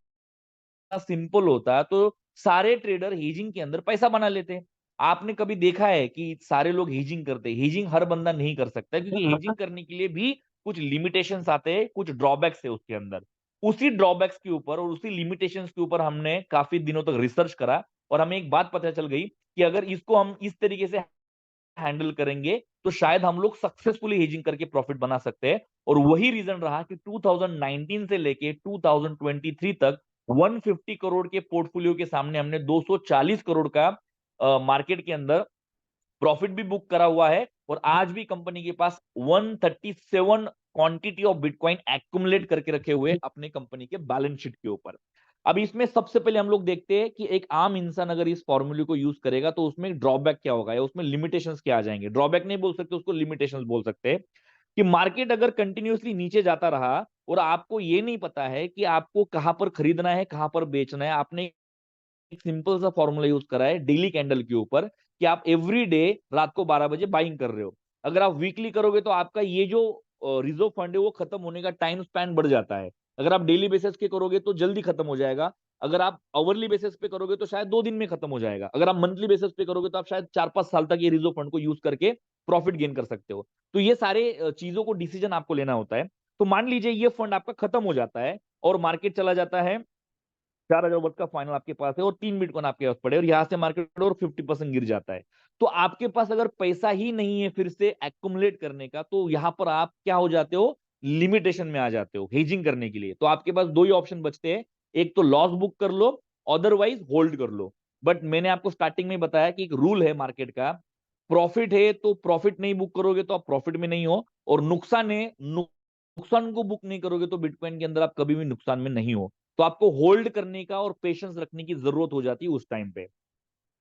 सिंपल होता तो सारे ट्रेडर हेजिंग के अंदर पैसा बना लेते। आपने कभी देखा है कि सारे लोग हेजिंग करते? हेजिंग हर बंदा नहीं कर सकता, क्योंकि हेजिंग करने के लिए भी कुछ लिमिटेशंस आते हैं, कुछ ड्रॉबैक्स है उसके अंदर। उसी ड्रॉबैक्स के ऊपर और उसी लिमिटेशंस के ऊपर हमने काफी दिनों तक रिसर्च करा, और हमें एक बात पता चल गई कि अगर इसको हम इस तरीके से हैंडल करेंगे तो शायद हम लोग सक्सेसफुली हेजिंग करके प्रॉफिट बना सकते हैं। और वही रीजन रहा कि 2019 से लेके 2023 तक 150 करोड़ के पोर्टफोलियो के सामने हमने 240 करोड़ का मार्केट के अंदर प्रॉफिट भी बुक करा हुआ है। और आज भी कंपनी के पास 137 क्वांटिटी ऑफ बिटकॉइन एक्युमुलेट करके रखे हुए अपने कंपनी के बैलेंस शीट के ऊपर। अब इसमें सबसे पहले हम लोग देखते हैं कि एक आम इंसान अगर इस फॉर्मूले को यूज करेगा तो उसमें ड्रॉबैक क्या होगा या उसमें लिमिटेशंस क्या आ जाएंगे। ड्रॉबैक नहीं बोल सकते, उसको लिमिटेशंस बोल सकते हैं। कि मार्केट अगर कंटिन्यूअसली नीचे जाता रहा और आपको ये नहीं पता है कि आपको कहां पर खरीदना है कहां पर बेचना है, आपने एक सिंपल सा फॉर्मूला यूज करा है डेली कैंडल के ऊपर कि आप एवरी डे रात को 12 बजे बाइंग कर रहे हो। अगर आप वीकली करोगे तो आपका ये जो रिजर्व फंड है वो खत्म होने का टाइम स्पैन बढ़ जाता है। अगर आप डेली बेसिस के करोगे तो जल्दी खत्म हो जाएगा, अगर आप आवरली बेसिस पे करोगे तो शायद 2 दिन में खत्म हो जाएगा, अगर आप मंथली बेसिस पे करोगे तो आप शायद 4-5 साल तक ये रिजर्व फंड को यूज करके प्रॉफिट गेन कर सकते हो। तो ये सारे चीजों को डिसीजन आपको लेना होता है। तो मान लीजिए ये फंड आपका खत्म हो जाता है और मार्केट चला जाता है 4,000 वर्थ का फाइनल आपके पास है और 3 बिटकॉइन आपके पास पड़े और यहाँ से मार्केट और 50% गिर जाता है, तो आपके पास अगर पैसा ही नहीं है फिर से एक्युमुलेट करने का, तो यहाँ पर आप क्या हो जाते हो, लिमिटेशन में आ जाते हो हेजिंग करने के लिए। तो आपके पास दो ही ऑप्शन बचते हैं, एक तो लॉस बुक कर लो, अदरवाइज होल्ड कर लो। बट मैंने आपको स्टार्टिंग में बताया कि एक रूल है मार्केट का, प्रॉफिट है तो प्रॉफिट नहीं बुक करोगे तो आप प्रॉफिट में नहीं हो, और नुकसान है, नुकसान को बुक नहीं करोगे तो बिटकॉइन के अंदर आप कभी भी नुकसान में नहीं हो। तो आपको होल्ड करने का और पेशेंस रखने की जरूरत हो जाती है उस टाइम पे।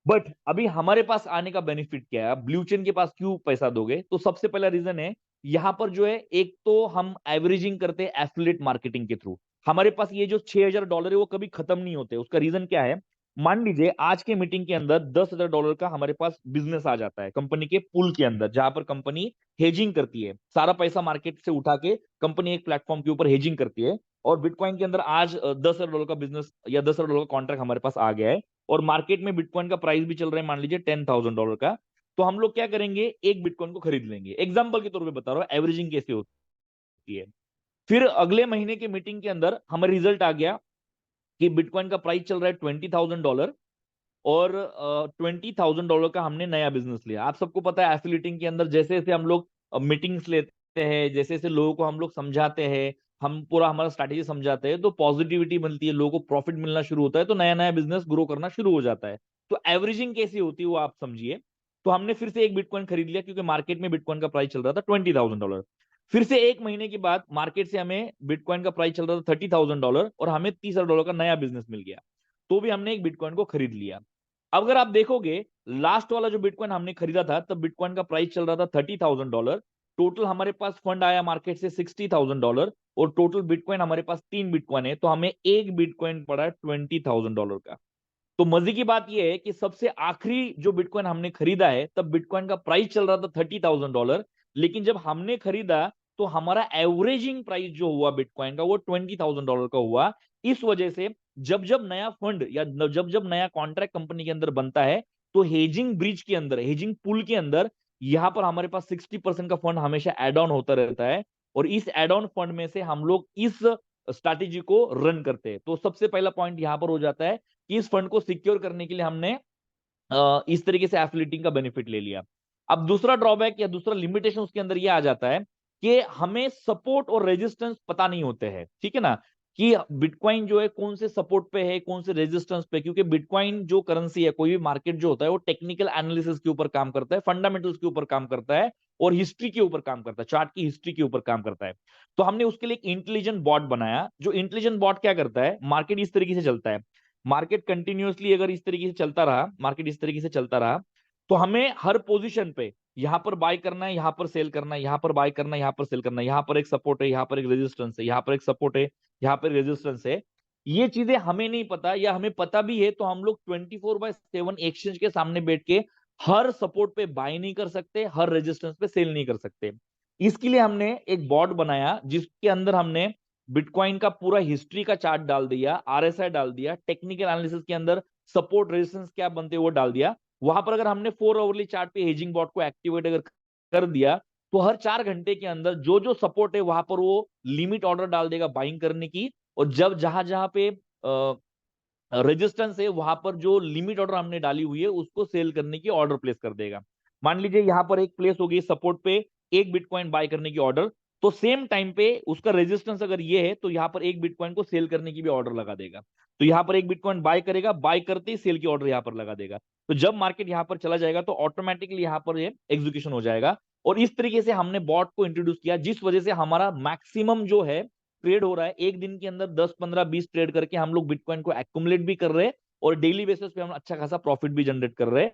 बट अभी हमारे पास आने का बेनिफिट क्या है, आप ब्लू चेन के पास क्यों पैसा दोगे, तो सबसे पहला रीजन है, यहां पर जो है एक तो हम एवरेजिंग करते हैं एफिलिएट मार्केटिंग के थ्रू। हमारे पास ये जो $6,000 है वो कभी खत्म नहीं होते। उसका रीजन क्या है, मान लीजिए आज के मीटिंग के अंदर $10,000 का हमारे पास बिजनेस आ जाता है कंपनी के पूल के अंदर, जहां पर कंपनी हेजिंग करती है, सारा पैसा मार्केट से उठा के कंपनी एक प्लेटफॉर्म के ऊपर हेजिंग करती है, और बिटकॉइन के अंदर आज $10,000 का बिजनेस या $10,000 का कॉन्ट्रैक्ट हमारे पास आ गया है, और मार्केट में बिटकॉइन का प्राइस भी चल रहा है मान लीजिए $10,000 का। तो हम लोग क्या करेंगे, एक बिटकॉइन को खरीद लेंगे, एग्जांपल के तौर पे बता रहा हूं एवरेजिंग कैसे होती है। फिर अगले महीने के मीटिंग के अंदर हमें रिजल्ट आ गया कि बिटकॉइन का प्राइस चल रहा है $20,000, और $20,000 का हमने नया बिजनेस लिया। आप सबको पता है एफिलिएटिंग के अंदर जैसे जैसे हम लोग मीटिंग्स लेते हैं, जैसे जैसे लोगों को हम लोग समझाते हैं, हम पूरा हमारा स्ट्रैटेजी समझाते हैं, तो पॉजिटिविटी मिलती है, लोगों को प्रॉफिट मिलना शुरू होता है, तो नया नया बिजनेस ग्रो करना शुरू हो जाता है। तो एवरेजिंग कैसी होती है वो आप समझिए। तो हमने फिर से एक बिटकॉइन खरीद लिया क्योंकि मार्केट में बिटकॉइन का प्राइस चल रहा था $20,000। फिर से एक महीने के बाद मार्केट से हमें बिटकॉइन का प्राइस चल रहा था $30,000 और हमें $30,000 का नया बिजनेस मिल गया, तो भी हमने एक बिटकॉइन को खरीद लिया। अब अगर आप देखोगे लास्ट वाला जो बिटकॉइन हमने खरीदा था तब बिटकॉइन का प्राइस चल रहा था $30,000, टोटल हमारे पास फंड आया मार्केट से $60,000, और टोटल बिटकॉइन हमारे पास 3 बिटकॉइन है, तो हमें एक बिटकॉइन पड़ा है $20,000 का। तो मजे की बात यह है कि सबसे आखिरी जो बिटकॉइन हमने खरीदा है तब बिटकॉइन का प्राइस चल रहा था $30,000, लेकिन जब हमने खरीदा तो हमारा एवरेजिंग प्राइस जो हुआ बिटकॉइन का वो $20,000 का हुआ। इस वजह से जब जब नया फंड या जब जब नया कॉन्ट्रैक्ट कंपनी के अंदर बनता है, तो हेजिंग ब्रिज के अंदर, हेजिंग पूल के अंदर, यहां पर हमारे पास 60% का फंड हमेशा एड ऑन होता रहता है, और इस एड ऑन फंड में से हम लोग इस स्ट्रैटेजी को रन करते हैं। तो सबसे पहला पॉइंट यहां पर हो जाता है कि इस फंड को सिक्योर करने के लिए हमने इस तरीके से एफिलिएटिंग का बेनिफिट ले लिया। अब दूसरा ड्रॉबैक या दूसरा लिमिटेशन उसके अंदर ये आ जाता है कि हमें सपोर्ट और रेजिस्टेंस पता नहीं होते हैं, ठीक है ना, कि बिटकॉइन जो है कौन से सपोर्ट पे है कौन से रेजिस्टेंस पे, क्योंकि बिटकॉइन जो करेंसी है, कोई भी मार्केट जो होता है वो टेक्निकल एनालिसिस के ऊपर काम करता है, फंडामेंटल्स के ऊपर काम करता है, और हिस्ट्री के ऊपर काम करता है, चार्ट की हिस्ट्री के ऊपर काम करता है। तो हमने उसके लिए एक इंटेलिजेंट बॉट बनाया। जो इंटेलिजेंट बॉट क्या करता है, मार्केट इस तरीके से चलता है, मार्केट कंटिन्यूअसली अगर इस तरीके से चलता रहा, मार्केट इस तरीके से चलता रहा, तो हमें हर पोजीशन पे यहां पर बाय करना है, यहां पर सेल करना है, यहां पर बाय करना है, यहां पर सेल करना है, यहां पर एक सपोर्ट है, यहां पर एक रेजिस्टेंस है, यहां पर एक सपोर्ट है, यहां पर रेजिस्टेंस है। ये चीजें हमें नहीं पता, या हमें पता भी है तो हम लोग 24/7 एक्सचेंज के सामने बैठ के हर सपोर्ट पे बाय नहीं कर सकते, हर रेजिस्टेंस पे सेल नहीं कर सकते। इसके लिए हमने एक बॉट बनाया जिसके अंदर हमने बिटकॉइन का पूरा हिस्ट्री का चार्ट डाल दिया, आरएसआई डाल दिया, टेक्निकल एनालिसिस के अंदर सपोर्ट रेजिस्टेंस क्या बनते हैं वो डाल दिया। वहां पर अगर हमने 4 आवरली चार्ट पे हेजिंग बॉट को एक्टिवेट अगर कर दिया, तो हर 4 घंटे के अंदर जो जो सपोर्ट है वहां पर वो लिमिट ऑर्डर डाल देगा बाइंग करने की, और जब जहां जहां पे रेजिस्टेंस है वहां पर जो लिमिट ऑर्डर हमने डाली हुई है उसको सेल करने की ऑर्डर प्लेस कर देगा। मान लीजिए यहां पर एक प्लेस होगी सपोर्ट पे एक बिटकॉइन बाय करने की ऑर्डर, तो सेम टाइम पे उसका रेजिस्टेंस अगर ये है तो यहां पर एक बिटकॉइन को सेल करने की भी ऑर्डर लगा देगा। तो यहां पर एक बिटकॉइन बाय करेगा, बाय करते ही सेल की ऑर्डर यहां पर लगा देगा। तो जब मार्केट यहां पर चला जाएगा तो ऑटोमेटिकली यहां पर ये एग्जीक्यूशन हो जाएगा। और इस तरीके से हमने बॉट को इंट्रोड्यूस किया, जिस वजह से हमारा मैक्सिमम जो है ट्रेड हो रहा है, एक दिन के अंदर 10 15 20 ट्रेड करके हम लोग बिटकॉइन को एक्युमुलेट भी कर रहे हैं, और डेली बेसिस पे हम अच्छा खासा प्रॉफिट भी जनरेट कर रहे हैं।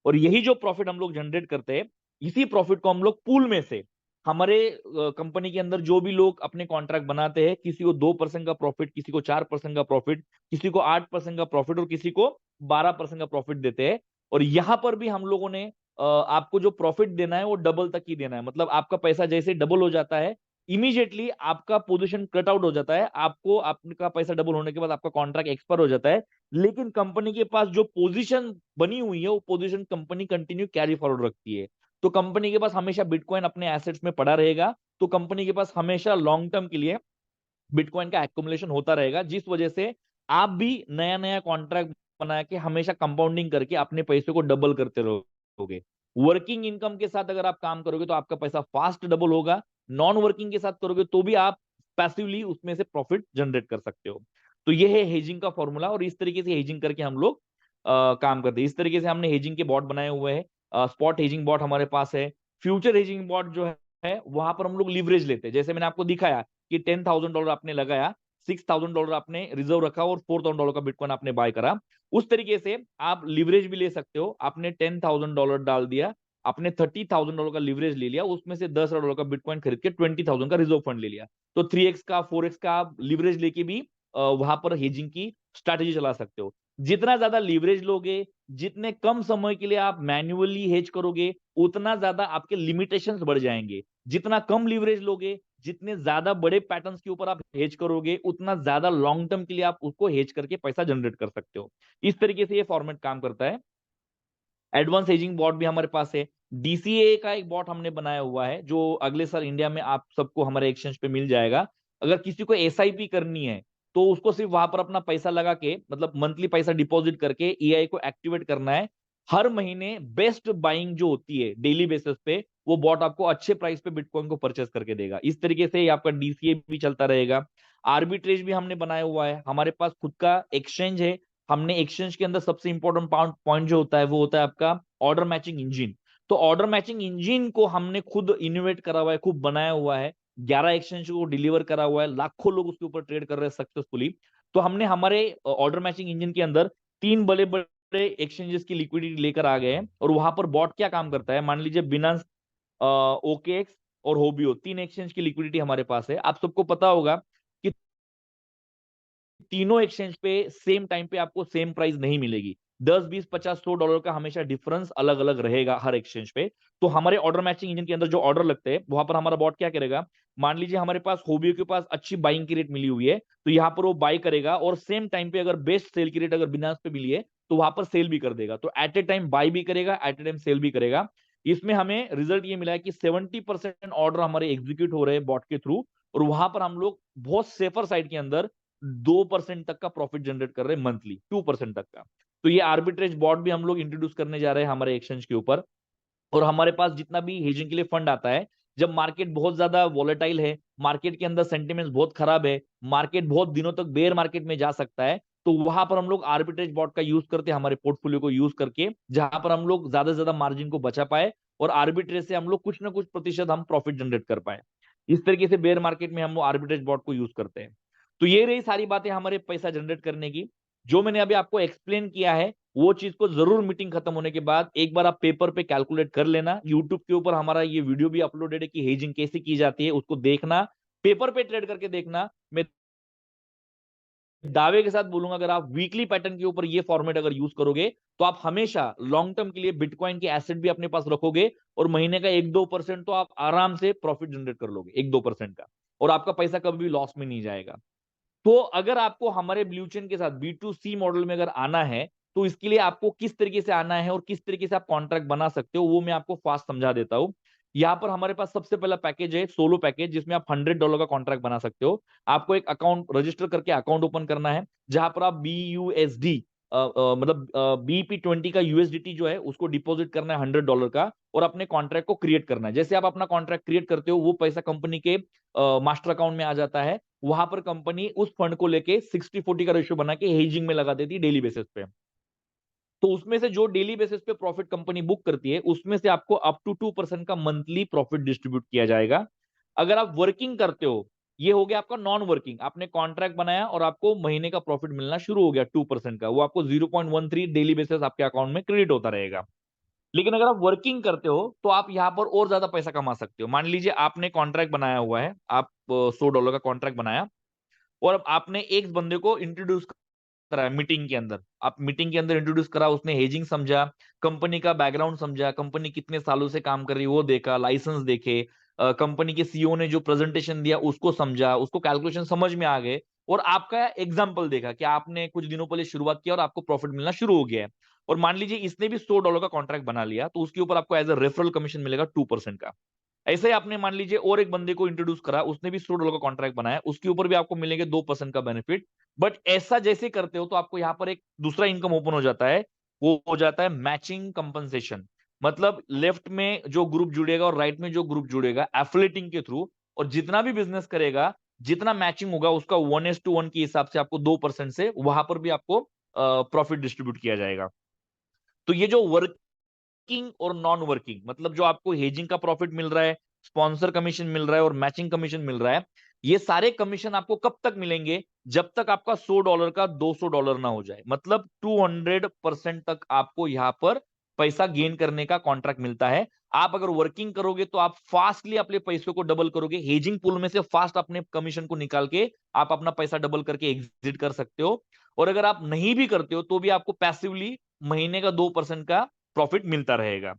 और यही जो प्रॉफिट हम लोग जनरेट करते हैं, इसी प्रॉफिट को हम लोग पूल में से, हमारे कंपनी के अंदर जो भी लोग अपने कॉन्ट्रैक्ट बनाते हैं, किसी को 2% का प्रॉफिट, किसी को 4% का प्रॉफिट, किसी को 8% का प्रॉफिट, और किसी को 12% का प्रॉफिट देते हैं। और यहां पर भी हम लोगों ने आपको जो प्रॉफिट देना है वो डबल तक ही देना है। मतलब आपका पैसा जैसे डबल हो जाता है, इमीडिएटली आपका पोजीशन कट आउट हो जाता है, आपको आपका पैसा डबल होने के बाद आपका कॉन्ट्रैक्ट एक्सपायर हो जाता है, लेकिन कंपनी के पास जो पोजीशन बनी हुई है वो position company continue carry forward रखती है। तो कंपनी के पास हमेशा बिटकॉइन अपने एसेट्स में पड़ा रहेगा, तो कंपनी के पास हमेशा लॉन्ग टर्म के लिए बिटकॉइन का एक्युमुलेशन होता रहेगा, जिस वजह से आप भी नया नया कॉन्ट्रैक्ट बना के हमेशा कंपाउंडिंग करके अपने पैसे को डबल करते रहोगे। वर्किंग इनकम के साथ अगर आप काम करोगे तो आपका पैसा फास्ट डबल होगा, नॉन वर्किंग के साथ करोगे तो भी आप पैसिवली उसमें से प्रॉफिट जनरेट कर सकते हो। तो ये है हेजिंग का फॉर्मूला, और इस तरीके से हेजिंग करके हम लोग काम करते हैं। इस तरीके से हमने हेजिंग के बॉट बनाए हुए हैं। स्पॉट हेजिंग बॉट हमारे पास है। फ्यूचर हेजिंग बॉट जो है वहां पर हम लोग लिवरेज लेते हैं, जैसे मैंने आपको दिखाया कि $10,000 आपने लगाया, $6,000 आपने रिजर्व रखा और $4,000 का बिटकॉइन आपने बाय करा। उस तरीके से आप लिवरेज भी ले सकते हो। आपने $10,000 डाल दिया, आपने $30,000 का लिवरेज ले लिया, उसमें से $10,000 का बिटकॉइन खरीद के 20,000 का रिजर्व फंड ले लिया। तो 3x का 4x का आप लिवरेज लेके भी वहां पर हेजिंग की स्ट्रैटेजी चला सकते हो। जितना ज्यादा लिवरेज लोगे, जितने कम समय के लिए आप मैन्युअली हेज करोगे, उतना ज्यादा आपके लिमिटेशंस बढ़ जाएंगे। जितना कम लिवरेज लोगे, जितने ज्यादा बड़े पैटर्न्स के ऊपर आप हेज करोगे, उतना ज्यादा लॉन्ग टर्म के लिए आप उसको हेज करके पैसा जनरेट कर सकते हो। इस तरीके से ये फॉर्मेट काम करता है। एडवांस हेजिंग बॉट भी हमारे पास है। डीसीए का एक बॉट हमने बनाया हुआ है जो अगले साल इंडिया में आप सबको हमारे एक्सचेंज पे मिल जाएगा। अगर किसी को एसआईपी करनी है तो उसको सिर्फ वहां पर अपना पैसा लगा के, मतलब मंथली पैसा डिपॉजिट करके ईआई को एक्टिवेट करना है। हर महीने बेस्ट बाइंग जो होती है डेली बेसिस पे, वो बॉट आपको अच्छे प्राइस पे बिटकॉइन को परचेस करके देगा। इस तरीके से आपका डीसीए भी चलता रहेगा। आर्बिट्रेज भी हमने बनाया हुआ है, हमारे पास खुद का एक्सचेंज है। हमने एक्सचेंज के अंदर सबसे इंपॉर्टेंट पॉइंट जो होता है वो होता है आपका ऑर्डर मैचिंग इंजन। तो ऑर्डर मैचिंग इंजन को हमने खुद इनोवेट करा हुआ है, खुद बनाया हुआ है। 11 एक्सचेंज को डिलीवर करा हुआ है, लाखों लोग उसके ऊपर ट्रेड कर रहे हैं सक्सेसफुली। तो हमने हमारे ऑर्डर मैचिंग इंजन के अंदर 3 बड़े बड़े एक्सचेंजेस की लिक्विडिटी लेकर आ गए हैं। और वहां पर बॉट क्या काम करता है, मान लीजिए बिनांस, ओकेएक्स और होबियो, 3 एक्सचेंज की लिक्विडिटी हमारे पास है। आप सबको पता होगा कि तीनों एक्सचेंज पे सेम टाइम पे आपको सेम प्राइस नहीं मिलेगी। 10, 20, 50, $100 का हमेशा डिफरेंस अलग अलग रहेगा हर एक्सचेंज पे। तो हमारे ऑर्डर मैचिंग इंजन के अंदर जो ऑर्डर लगते हैं वहां पर हमारा बॉट क्या करेगा, मान लीजिए हमारे पास होबियो के पास अच्छी बाइंग की रेट मिली हुई है, तो यहाँ पर वो बाई करेगा, और सेम टाइम पे अगर बेस्ट सेल की रेट अगर बिनांस पे मिली है तो वहां पर सेल भी कर देगा। तो एट ए टाइम बाई भी करेगा, एट ए टाइम सेल भी करेगा। इसमें हमें रिजल्ट ये मिला है कि 70% ऑर्डर हमारे एग्जीक्यूट हो रहे हैं बॉट के थ्रू, और वहां पर हम लोग बहुत सेफर साइड के अंदर 2% तक का प्रॉफिट जनरेट कर रहे हैं मंथली, 2% तक का। तो ये आर्बिट्रेज बॉट भी हम लोग इंट्रोड्यूस करने जा रहे हैं हमारे एक्सचेंज के ऊपर। और हमारे पास जितना भी हेजिंग के लिए फंड आता है, जब मार्केट बहुत ज्यादा वॉलेटाइल है, मार्केट के अंदर सेंटिमेंट्स बहुत खराब है, मार्केट बहुत दिनों तक बेयर मार्केट में जा सकता है, तो वहां पर हम लोग आर्बिट्रेज बॉट का यूज करते हैं हमारे पोर्टफोलियो को यूज करके, जहां पर हम लोग ज्यादा से ज्यादा मार्जिन को बचा पाए, और आर्बिट्रेज से हम लोग कुछ ना कुछ प्रतिशत हम प्रॉफिट जनरेट कर पाए। इस तरीके से बेयर मार्केट में हम लोग आर्बिट्रेज बॉट को यूज करते हैं। तो ये रही सारी बातें हमारे पैसा जनरेट करने की। जो मैंने अभी आपको एक्सप्लेन किया है वो चीज को जरूर मीटिंग खत्म होने के बाद एक बार आप पेपर पे कैलकुलेट कर लेना। यूट्यूब के ऊपर हमारा ये वीडियो भी अपलोडेड है कि हेजिंग कैसे की जाती है, उसको देखना, पेपर पे ट्रेड करके देखना। मैं दावे के साथ बोलूंगा अगर आप वीकली पैटर्न के ऊपर ये फॉर्मेट अगर यूज करोगे तो आप हमेशा लॉन्ग टर्म के लिए बिटकॉइन के एसेट भी अपने पास रखोगे, और महीने का 1-2% तो आप आराम से प्रॉफिट जनरेट कर लोगे 1-2% का, और आपका पैसा कभी भी लॉस में नहीं जाएगा। तो अगर आपको हमारे ब्लू चेन के साथ B2C मॉडल में अगर आना है, तो इसके लिए आपको किस तरीके से आना है और किस तरीके से आप कॉन्ट्रैक्ट बना सकते हो वो मैं आपको फास्ट समझा देता हूं। यहाँ पर हमारे पास सबसे पहला पैकेज है सोलो पैकेज, जिसमें आप $100 का कॉन्ट्रैक्ट बना सकते हो। आपको एक अकाउंट रजिस्टर करके अकाउंट ओपन करना है, जहां पर आप BUSD, मतलब BP20 का USDT जो है उसको डिपॉजिट करना है $100 का, और अपने कॉन्ट्रैक्ट को क्रिएट करना है। जैसे आप अपना कॉन्ट्रैक्ट क्रिएट करते हो वो पैसा कंपनी के मास्टर अकाउंट में आ जाता है। वहां पर कंपनी उस फंड को लेके 60-40 का रेशियो बना के हेजिंग में लगा देती है डेली बेसिस पे। तो उसमें से जो डेली बेसिस पे प्रॉफिट कंपनी बुक करती है उसमें से आपको अप टू 2% का मंथली प्रॉफिट डिस्ट्रीब्यूट किया जाएगा। अगर आप वर्किंग करते हो, ये हो गया आपका नॉन वर्किंग, आपने कॉन्ट्रैक्ट बनाया और आपको महीने का प्रॉफिट मिलना शुरू हो गया 2% का, वो आपको 0.13 डेली बेसिस आपके अकाउंट में क्रेडिट होता रहेगा। लेकिन अगर आप वर्किंग करते हो तो आप यहां पर और ज्यादा पैसा कमा सकते हो। मान लीजिए आपने कॉन्ट्रैक्ट बनाया हुआ है, आप $100 का कॉन्ट्रैक्ट बनाया, और अब आपने एक बंदे को इंट्रोड्यूस कराया मीटिंग के अंदर, आप मीटिंग के अंदर इंट्रोड्यूस करा, उसने हेजिंग समझा, कंपनी का बैकग्राउंड समझा, कंपनी कितने सालों से काम कर रही है वो देखा, लाइसेंस देखे, कंपनी के सीईओ ने जो प्रेजेंटेशन दिया उसको समझा, उसको कैलकुलेशन समझ में आ गए, और आपका एग्जाम्पल देखा कि आपने कुछ दिनों पहले शुरुआत किया और आपको प्रॉफिट मिलना शुरू हो गया है, और मान लीजिए इसने भी $100 का कॉन्ट्रैक्ट बना लिया, तो उसके ऊपर आपको एज अ रेफरल कमीशन मिलेगा 2% का। ऐसे ही आपने मान लीजिए और एक बंदे को इंट्रोड्यूस करा, उसने भी $100 का कॉन्ट्रैक्ट बनाया, उसके ऊपर भी आपको मिलेंगे 2% का बेनिफिट। बट ऐसा जैसे करते हो तो आपको यहाँ पर एक दूसरा इनकम ओपन हो जाता है, वो हो जाता है मैचिंग कंपनसेशन। मतलब लेफ्ट में जो ग्रुप जुड़ेगा और राइट में जो ग्रुप जुड़ेगा एफिलिएटिंग के थ्रू, और जितना भी बिजनेस करेगा, जितना मैचिंग होगा उसका 1:1 के हिसाब से आपको 2% से वहां पर भी आपको प्रॉफिट डिस्ट्रीब्यूट किया जाएगा। तो ये जो वर्किंग और नॉन वर्किंग, मतलब जो आपको हेजिंग का प्रॉफिट मिल रहा है, स्पॉन्सर कमीशन मिल रहा है और मैचिंग कमीशन मिल रहा है, ये सारे कमीशन आपको कब तक मिलेंगे? जब तक आपका $100 का $200 ना हो जाए, मतलब 200% तक आपको यहां पर पैसा गेन करने का कॉन्ट्रैक्ट मिलता है। आप अगर वर्किंग करोगे तो आप फास्टली अपने पैसों को डबल करोगे, हेजिंग पूल में से फास्ट अपने कमीशन को निकाल के आप अपना पैसा डबल करके एग्जिट कर सकते हो। और अगर आप नहीं भी करते हो तो भी आपको पैसिवली महीने का 2% का प्रॉफिट मिलता रहेगा।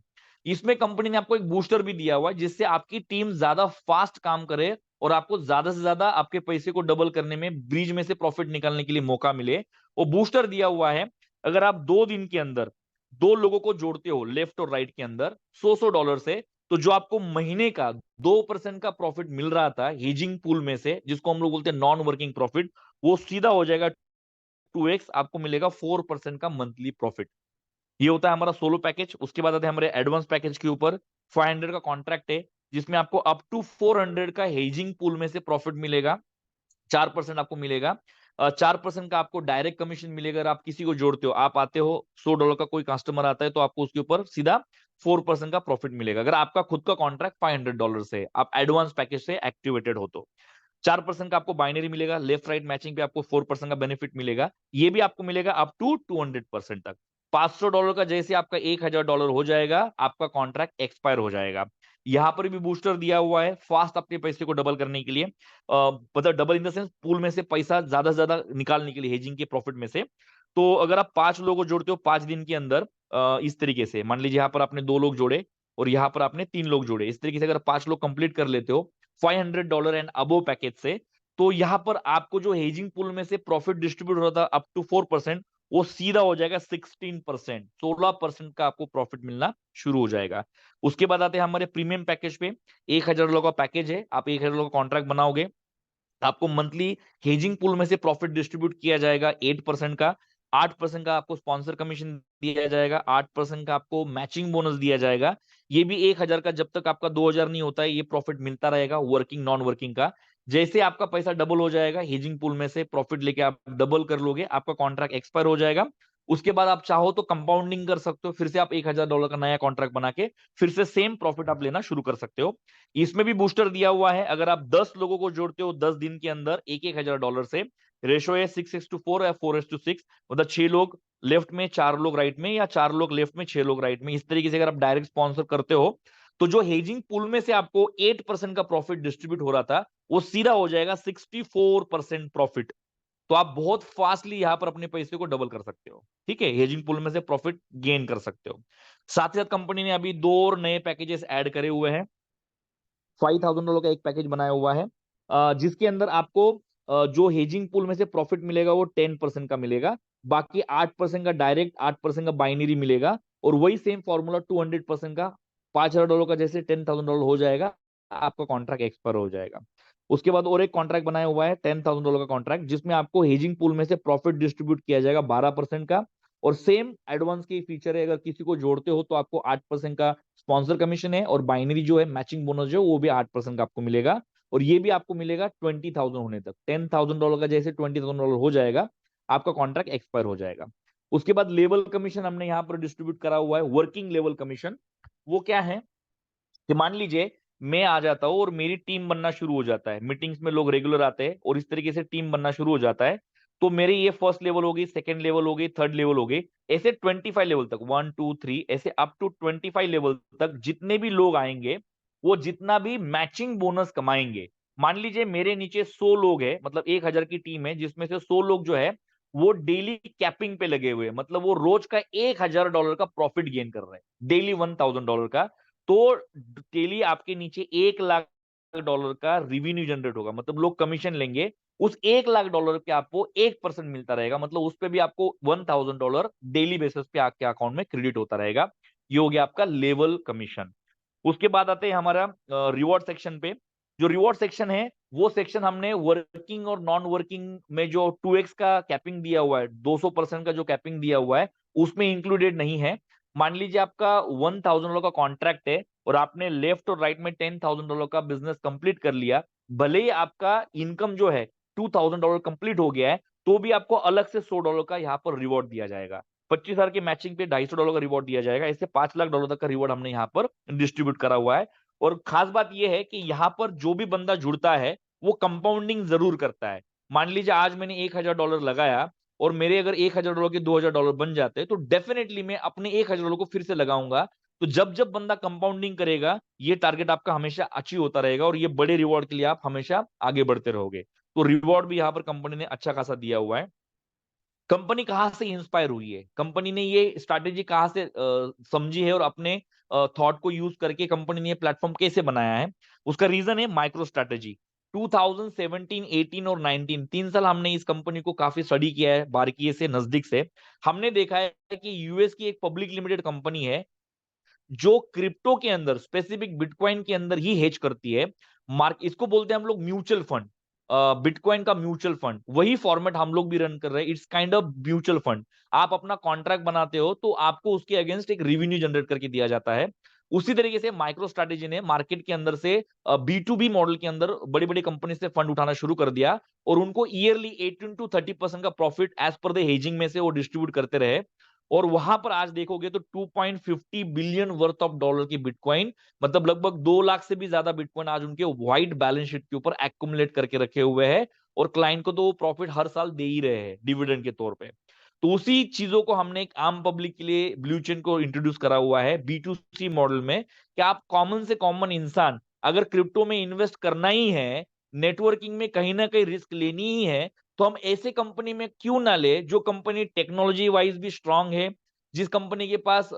इसमें कंपनी ने आपको एक बूस्टर भी दिया हुआ है जिससे आपकी टीम ज्यादा फास्ट काम करे और आपको ज्यादा से ज्यादा आपके पैसे को डबल करने में, ब्रिज में से प्रॉफिट निकालने के लिए मौका मिले। वो बूस्टर दिया हुआ है, अगर आप 2 दिन के अंदर 2 लोगों को जोड़ते हो लेफ्ट और राइट के अंदर $100 से, तो जो आपको महीने का 2% का प्रॉफिट मिल रहा था हेजिंग पूल में से, जिसको हम लोग बोलते हैं नॉन वर्किंग प्रॉफिट, वो सीधा हो जाएगा 2x, आपको मिलेगा 4% का मंथली प्रॉफिट। ये होता है हमारा सोलो पैकेज। उसके बाद आते हैं हमारे एडवांस पैकेज के ऊपर। 500 का कॉन्ट्रैक्ट है जिसमें आपको अप टू 400 का हेजिंग पूल में से प्रॉफिट मिलेगा, 4% आपको मिलेगा। 4% का आपको डायरेक्ट कमीशन मिलेगा। अगर आप किसी को जोड़ते हो, आप आते हो, $100 का कोई कस्टमर आता है तो आपको उसके ऊपर सीधा 4% का प्रॉफिट मिलेगा। अगर आपका खुद का कॉन्ट्रैक्ट $500 से, आप एडवांस पैकेज से एक्टिवेटेड हो तो 4% का आपको बाइनरी मिलेगा। लेफ्ट राइट मैचिंग पे आपको 4% का बेनिफिट मिलेगा। ये भी आपको मिलेगा अप टू 200% तक। $500 का जैसे आपका $1000 हो जाएगा, आपका कॉन्ट्रैक्ट एक्सपायर हो जाएगा। यहां पर भी बूस्टर दिया हुआ है फास्ट अपने पैसे को डबल करने के लिए, मतलब double in the sense pool में से पैसा ज्यादा से ज्यादा निकालने के लिए, हेजिंग के प्रॉफिट में से। तो अगर आप 5 लोगों को जोड़ते हो 5 दिन के अंदर, इस तरीके से मान लीजिए यहाँ पर आपने 2 लोग जोड़े और यहाँ पर आपने 3 लोग जोड़े, इस तरीके से अगर 5 लोग कंप्लीट कर लेते हो $500 एंड अबो पैकेज से, तो यहां पर आपको जो हेजिंग पूल में से प्रॉफिट डिस्ट्रीब्यूट हो रहा था अप टू 4%, वो सीधा हो जाएगा 16%, 16% का आपको प्रॉफिट मिलना शुरू हो जाएगा। उसके बाद आते हैं हमारे प्रीमियम पैकेज पे। $1000 का पैकेज है, आप $1000 का कॉन्ट्रैक्ट बनाओगे, आपको मंथली हेजिंग पूल में से प्रॉफिट डिस्ट्रीब्यूट किया जाएगा 8% का। 8% का आपको स्पॉन्सर कमीशन दिया जाएगा, 8% का आपको मैचिंग बोनस दिया जाएगा। ये भी 1000 का, जब तक आपका 2000 नहीं होता है ये प्रॉफिट मिलता रहेगा, वर्किंग नॉन वर्किंग का। जैसे आपका पैसा डबल हो जाएगा, हेजिंग पूल में से प्रॉफिट लेके आप डबल कर लोगे, आपका कॉन्ट्रैक्ट एक्सपायर हो जाएगा। उसके बाद आप चाहो तो कंपाउंडिंग कर सकते हो, फिर से आप $1000 का नया कॉन्ट्रैक्ट बना के फिर से सेम प्रॉफिट आप लेना शुरू कर सकते हो। इसमें भी बूस्टर दिया हुआ है, अगर आप 10 लोगों को जोड़ते हो 10 दिन के अंदर $1000 से, रेशो है 6:4 या 4:6, मतलब 6 लोग लेफ्ट में, 4 लोग राइट में, या 4 लोग लेफ्ट में, 6 लोग राइट में, इस तरीके से अगर आप डायरेक्ट स्पॉन्सर करते हो, तो जो हेजिंग पूल में से आपको 8% का प्रॉफिट डिस्ट्रीब्यूट हो रहा था, वो सीधा हो जाएगा 64% प्रॉफिट। तो आप बहुत फास्टली यहां पर अपने पैसे को डबल कर सकते हो। ठीक है, हेजिंग पूल में से प्रॉफिट गेन कर सकते हो। साथ ही साथ कंपनी ने अभी 2 और नए पैकेजेस ऐड करे हुए हैं। $5000 का एक पैकेज बनाया हुआ है, जिसके अंदर आपको जो हेजिंग पूल में से प्रॉफिट मिलेगा वो 10% का मिलेगा, बाकी 8% का डायरेक्ट, 8% का बाइनरी मिलेगा, और वही सेम फॉर्मूला 200% का। $5000 का जैसे $10,000 हो जाएगा, आपका कॉन्ट्रैक्ट एक्सपायर हो जाएगा। उसके बाद और एक कॉन्ट्रैक्ट बनाया हुआ है $10,000 का कॉन्ट्रैक्ट, जिसमें आपको हेजिंग पूल में से प्रॉफिट डिस्ट्रीब्यूट किया जाएगा 12% का, और सेम एडवांस की फीचर है, अगर किसी को जोड़ते हो तो आपको 8% का स्पॉन्सर कमीशन है, और बाइनरी जो है मैचिंग बोनस जो है वो भी 8% का आपको मिलेगा। और ये भी आपको मिलेगा 20,000 होने तक। $10,000 का जैसे $20,000 हो जाएगा, आपका कॉन्ट्रैक्ट एक्सपायर हो जाएगा। उसके बाद लेवल कमीशन हमने यहाँ पर डिस्ट्रीब्यूट करा हुआ है, वर्किंग लेवल कमीशन। वो क्या है कि मान लीजिए मैं आ जाता हूं और मेरी टीम बनना शुरू हो जाता है, मीटिंग्स में लोग रेगुलर आते हैं और इस तरीके से टीम बनना शुरू हो जाता है, तो मेरी ये फर्स्ट लेवल होगी, सेकंड लेवल होगी, थर्ड लेवल होगी, ऐसे 25 लेवल तक, 1 2 3 ऐसे अप टू 25 लेवल तक जितने भी लोग आएंगे, वो जितना भी मैचिंग बोनस कमाएंगे। मान लीजिए मेरे नीचे 100 लोग हैं, मतलब 1000 की टीम है जिसमें से 100 लोग जो है वो डेली कैपिंग पे लगे हुए हैं, मतलब वो रोज का $1,000 का प्रॉफिट गेन कर रहे हैं, डेली $1,000 का। तो डेली आपके नीचे $1,00,000 का रिवेन्यू जनरेट होगा, मतलब लोग कमीशन लेंगे, उस $1,00,000 पे आपको 1% मिलता रहेगा, मतलब उस पे भी आपको $1,000 डेली बेसिस पे आपके अकाउंट में क्रेडिट होता रहेगा। ये हो गया आपका लेवल कमीशन। उसके बाद आते हैं हमारा रिवॉर्ड सेक्शन पे। जो रिवॉर्ड सेक्शन है, वो सेक्शन हमने वर्किंग और नॉन वर्किंग में जो 2x का कैपिंग दिया हुआ है, 200% का जो कैपिंग दिया हुआ है, उसमें इंक्लूडेड नहीं है। मान लीजिए आपका $1,000 का कॉन्ट्रैक्ट है और आपने लेफ्ट और राइट में $10,000 का बिजनेस कंप्लीट कर लिया, भले ही आपका इनकम जो है $2,000 कंप्लीट हो गया है, तो भी आपको अलग से $100 का यहाँ पर रिवॉर्ड दिया जाएगा। 25,000 की मैचिंग पे $250 का रिवॉर्ड दिया जाएगा। इससे $5,00,000 तक का रिवॉर्ड हमने यहाँ पर डिस्ट्रीब्यूट करा हुआ है। और खास बात यह है कि यहाँ पर जो भी बंदा जुड़ता है वो कंपाउंडिंग जरूर करता है। मान लीजिए आज मैंने $1,000 लगाया और मेरे अगर $1,000 के $2,000 बन जाते हैं, तो डेफिनेटली मैं अपने $1,000 को फिर से लगाऊंगा। तो जब जब बंदा कंपाउंडिंग करेगा, ये टारगेट आपका हमेशा अचीव होता रहेगा और ये बड़े रिवॉर्ड के लिए आप हमेशा आगे बढ़ते रहोगे। तो रिवॉर्ड भी यहाँ पर कंपनी ने अच्छा खासा दिया हुआ है। कंपनी कहां से इंस्पायर हुई है, कंपनी ने ये स्ट्रैटेजी कहां से समझी है और अपने थॉट को यूज करके कंपनी ने ये प्लेटफॉर्म कैसे बनाया है, उसका रीजन है माइक्रो स्ट्रैटेजी। 2017, 18 और 19 3 साल हमने इस कंपनी को काफी स्टडी किया है बारीकी से, नजदीक से। हमने देखा है कि यूएस की एक पब्लिक लिमिटेड कंपनी है जो क्रिप्टो के अंदर, स्पेसिफिक बिटकॉइन के अंदर ही हेज करती है। मार्क इसको बोलते हैं हम लोग म्यूचुअल फंड, बिटकॉइन का म्यूचुअल फंड, वही फॉर्मेट हम लोग भी रन कर रहे हैं। It's kind of mutual fund. आप अपना कॉन्ट्रैक्ट बनाते हो तो आपको उसके अगेंस्ट एक रेवेन्यू जनरेट करके दिया जाता है। उसी तरीके से माइक्रो स्ट्रैटेजी ने मार्केट के अंदर से B2B मॉडल के अंदर बड़ी बड़ी कंपनी से फंड उठाना शुरू कर दिया और उनको ईयरली 18 to 30% का profit as per the hedging में से वो डिस्ट्रीब्यूट करते रहे। और वहां पर आज देखोगे तो 2.50 बिलियन वर्थ ऑफ डॉलर की बिटकॉइन, मतलब लगभग 2 लाख से भी ज्यादा बिटकॉइन आज उनके व्हाइट बैलेंस शीट के ऊपर एक्युमुलेट करके रखे हुए हैं। और क्लाइंट को तो वो प्रॉफिट हर साल दे ही रहे हैं डिविडेंड के तौर पे। तो उसी चीजों को हमने एक आम पब्लिक के लिए ब्लू चेन को इंट्रोड्यूस करा हुआ है B2C मॉडल में, कि आप कॉमन से कॉमन इंसान अगर क्रिप्टो में इन्वेस्ट करना ही है, नेटवर्किंग में कहीं ना कहीं रिस्क लेनी ही है, तो हम ऐसे कंपनी में क्यों ना ले जो कंपनी टेक्नोलॉजी वाइज भी स्ट्रांग है, जिस कंपनी के पास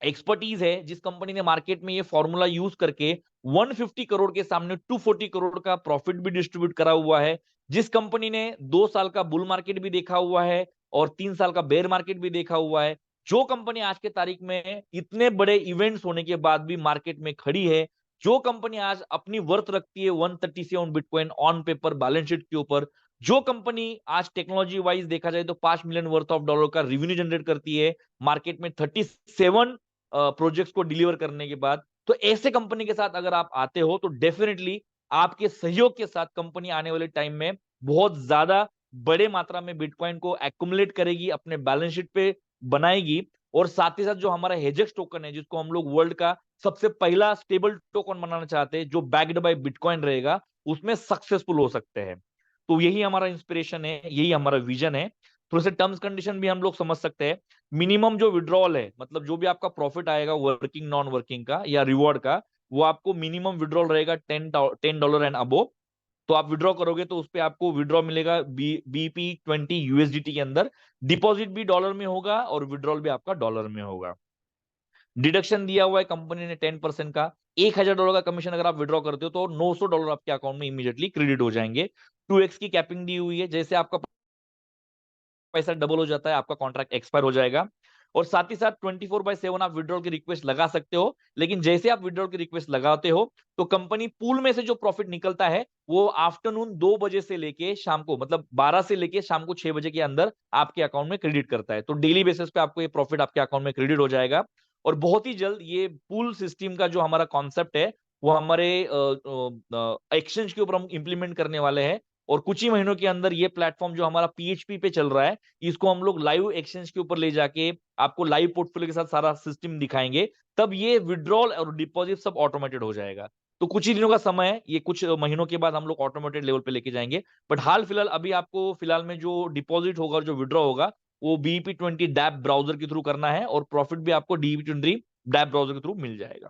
एक्सपर्टीज है, जिस कंपनी ने मार्केट में ये फॉर्मूला यूज करके 150 करोड़ के सामने 240 करोड़ का प्रॉफिट भी डिस्ट्रीब्यूट करा हुआ है, जिस कंपनी ने 2 साल का बुल मार्केट भी देखा हुआ है और 3 साल का बेर मार्केट भी देखा हुआ है, जो कंपनी आज के तारीख में इतने बड़े इवेंट्स होने के बाद भी मार्केट में खड़ी है, जो कंपनी आज अपनी वर्थ रखती है 137 bitcoin on paper balance sheet के ऊपर, जो कंपनी आज टेक्नोलॉजी वाइज देखा जाए तो 5 मिलियन वर्थ ऑफ डॉलर का रेवेन्यू जनरेट करती है मार्केट में 37 प्रोजेक्ट्स को डिलीवर करने के बाद, तो ऐसे कंपनी के साथ अगर आप आते हो तो डेफिनेटली आपके सहयोग के साथ कंपनी आने वाले टाइम में बहुत ज्यादा बड़े मात्रा में बिटकॉइन को एक्युमुलेट करेगी, अपने बैलेंस शीट पे बनाएगी। और साथ ही साथ जो हमारा हेजेक्स टोकन है, जिसको हम लोग वर्ल्ड का सबसे पहला स्टेबल टोकन बनाना चाहते हैं जो बैक्ड बाय बिटकॉइन रहेगा, उसमें सक्सेसफुल हो सकते हैं। तो यही हमारा इंस्पिरेशन है, यही हमारा विजन है। थोड़े से टर्म्स कंडीशन भी हम लोग समझ सकते हैं। मिनिमम जो विड्रॉल है, मतलब जो भी आपका प्रॉफिट आएगा वर्किंग नॉन वर्किंग का या रिवॉर्ड का, वो आपको मिनिमम विड्रॉल रहेगा $10 एंड अबो। तो आप विड्रॉ करोगे तो उस पे आपको विड्रॉ मिलेगा BP20 USDT के अंदर। डिपॉजिट भी डॉलर में होगा और विड्रॉल भी आपका डॉलर में होगा। डिडक्शन दिया हुआ है कंपनी ने 10% का। $1,000 का कमीशन अगर आप विड्रॉ करते हो तो $900 आपके अकाउंट में इमीडिएटली क्रेडिट हो जाएंगे। 2x की कैपिंग दी हुई है, जैसे आपका पैसा डबल हो जाता है आपका कॉन्ट्रैक्ट एक्सपायर हो जाएगा। और साथ ही साथ 24/7 आप विड्रॉल की रिक्वेस्ट लगा सकते हो, लेकिन जैसे आप विड्रॉल की रिक्वेस्ट लगाते हो तो कंपनी पूल में से जो प्रॉफिट निकलता है वो आफ्टरनून 2 बजे से लेके शाम को, मतलब 12 से लेके शाम को 6 बजे के अंदर आपके अकाउंट में क्रेडिट करता है। तो डेली बेसिस पे आपको ये प्रॉफिट आपके अकाउंट में क्रेडिट हो जाएगा। और बहुत ही जल्द ये पूल सिस्टम का जो हमारा कॉन्सेप्ट है वो हमारे एक्सचेंज के ऊपर हम इंप्लीमेंट करने वाले हैं। और कुछ ही महीनों के अंदर ये प्लेटफॉर्म जो हमारा PHP पे चल रहा है, इसको हम लोग लाइव एक्सचेंज के ऊपर ले जाके आपको लाइव पोर्टफोलियो के साथ सारा सिस्टम दिखाएंगे। तब ये विड्रॉल और डिपॉजिट सब ऑटोमेटेड हो जाएगा। तो कुछ ही दिनों का समय है, ये कुछ महीनों के बाद हम लोग ऑटोमेटेड लेवल पे लेके जाएंगे। बट हाल फिलहाल अभी आपको फिलहाल में जो डिपॉजिट होगा और जो विड्रॉ होगा वो BP20 डैप ब्राउजर के थ्रू करना है और प्रॉफिट भी आपको DB20 डैप ब्राउजर के थ्रू मिल जाएगा।